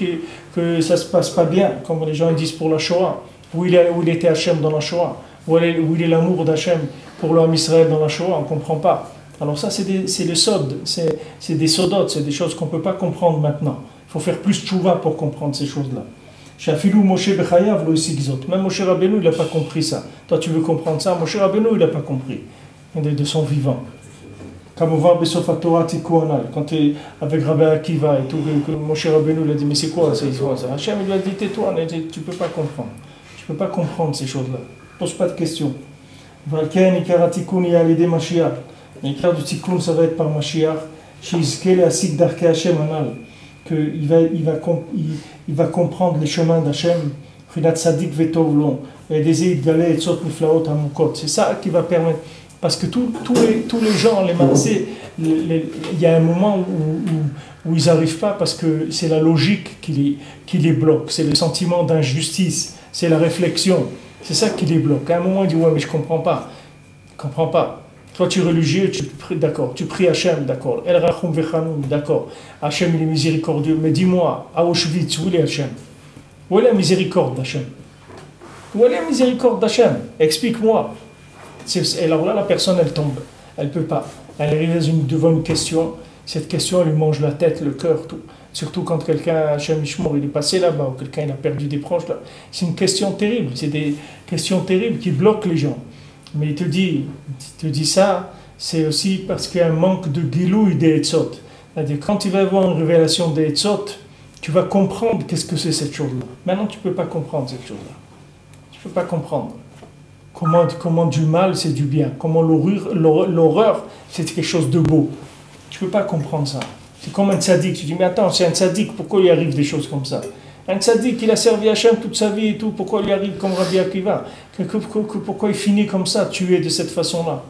que ça ne se passe pas bien, comme les gens disent pour la Shoah. Où il était Hachem dans la Shoah, où il est l'amour d'Hachem pour l'homme Israël dans la Shoah, on ne comprend pas. Alors ça, c'est le sod, c'est des sodotes, c'est des choses qu'on ne peut pas comprendre maintenant. Il faut faire plus tchouva pour comprendre ces choses-là. Shafilou Moshe Bechayav lo isigzot. Même Moshe Rabbeinu, il n'a pas compris ça. Toi, tu veux comprendre ça? Moshe Rabbeinu, il n'a pas compris de son vivant. Comme on voit Besofa Torah Tikouanal, quand tu es avec Rabbi Akiva et tout, que Moshe Rabbeinu il a dit, mais c'est quoi ça? Hachem, il lui a dit, tais-toi, tu ne peux pas comprendre. Tu ne peux pas comprendre ces choses-là. pose pas de questions. Valken, Ikar Tikun, il y a l'idée Mashiach. L'Ikar du Tikun, ça va être par Mashiach. Shizkel Asik Darke Hashem Anal. Qu'il va comprendre les chemins d'Hachem. Rinat Sadik Vetovlon. Et des Eidgalé et Tzot Niflaot Amukot. C'est ça qui va permettre. Parce que tous les gens, les Maasé, il y a un moment où ils n'arrivent pas parce que c'est la logique qui les bloque. C'est le sentiment d'injustice. C'est la réflexion. C'est ça qui les bloque. À un moment, ils disent ouais, mais je ne comprends pas. Je ne comprends pas. Toi, tu es religieux, d'accord. Tu pries Hachem, d'accord. El Rachum Vechanoum, d'accord. Hachem, il est miséricordieux. Mais dis-moi, à Auschwitz, où est Hachem? Où est la miséricorde d'Hachem? Où est la miséricorde d'Hachem? Explique-moi. Et alors là, la personne, elle tombe. Elle ne peut pas. Elle arrive devant une question. Cette question, elle lui mange la tête, le cœur, tout. Surtout quand quelqu'un, Hachem Ishmour, il est passé là-bas, ou quelqu'un il a perdu des proches là. C'est une question terrible. C'est des questions terribles qui bloquent les gens. Mais il te dit ça, c'est aussi parce qu'il y a un manque de gilouï des Etzot. C'est-à-dire, quand tu vas avoir une révélation des Etzot, tu vas comprendre qu'est-ce que c'est cette chose-là. Maintenant, tu ne peux pas comprendre cette chose-là. Tu ne peux pas comprendre. Comment du mal, c'est du bien. Comment l'horreur, c'est quelque chose de beau. Tu ne peux pas comprendre ça. C'est comme un tzaddik. Tu dis, mais attends, c'est un tzaddik, pourquoi il arrive des choses comme ça? Un tzaddik, il a servi Hachem toute sa vie et tout, pourquoi il arrive comme Rabbi Akiva? Pourquoi il finit comme ça, tué de cette façon-là?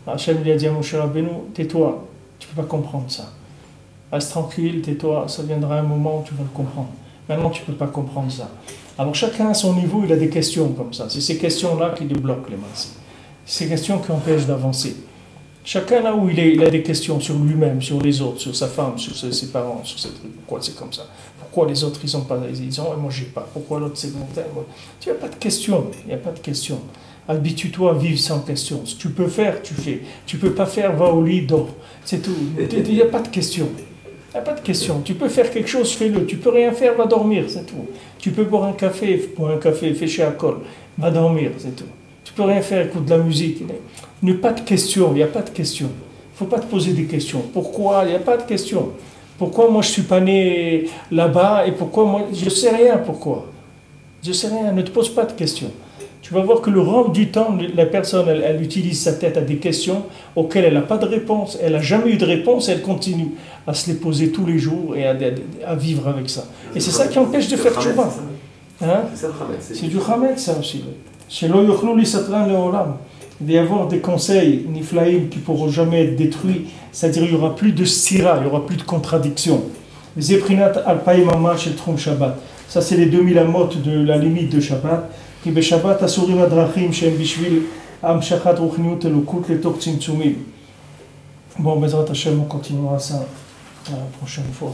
Hachem lui a dit à Moshe Rabbeinu, tais-toi, tu ne peux pas comprendre ça. Reste tranquille, tais-toi, ça viendra un moment où tu vas le comprendre. Maintenant, tu ne peux pas comprendre ça. Alors chacun à son niveau, il a des questions comme ça. C'est ces questions-là qui débloquent les masses. C'est ces questions qui empêchent d'avancer. Chacun là où il a des questions sur lui-même, sur les autres, sur sa femme, sur ses parents, sur ces trucs. Pourquoi c'est comme ça? Pourquoi les autres ils ont pas, ils ont et moi j'ai pas? Pourquoi l'autre c'est comme ça? Tu n'as pas de questions. Il n'y a pas de questions. Habitue-toi à vivre sans questions. Si tu peux faire, tu fais. Tu peux pas faire, va au lit, dors. C'est tout. Il n'y a pas de questions. Il n'y a pas de question. Tu peux faire quelque chose, fais-le. Tu peux rien faire, va dormir, c'est tout. Tu peux boire un café, fais chez Akol, va dormir, c'est tout. Tu peux rien faire, écoute de la musique. Il n'y a pas de question, il n'y a pas de question. Il ne faut pas te poser des questions. Pourquoi? Il n'y a pas de question. Pourquoi moi je ne suis pas né là-bas et pourquoi moi... Je ne sais rien pourquoi. Je ne sais rien, ne te pose pas de questions. Tu vas voir que le reste du temps, la personne, elle utilise sa tête à des questions auxquelles elle n'a pas de réponse, elle n'a jamais eu de réponse, elle continue à se les poser tous les jours et à vivre avec ça. Et c'est ça qui empêche de faire tchouva. Hein? C'est du Hamed, ça aussi. Chez l'Oyochlou, l'Isatran, le Olam. Il va y avoir des conseils, Niflaïm, qui ne pourront jamais être détruits, c'est-à-dire il n'y aura plus de stira, il n'y aura plus de contradiction. Zeprinat Alpaï Mamash et Trum Shabbat. Ça, c'est les 2000 amot de la limite de Shabbat. כי בשבת אסורים הדרכים שהם בשביל המשכת רוחניות אלוקות לתוך צמצומים. Bon, בעזרת השם, on continuera ça la prochaine fois.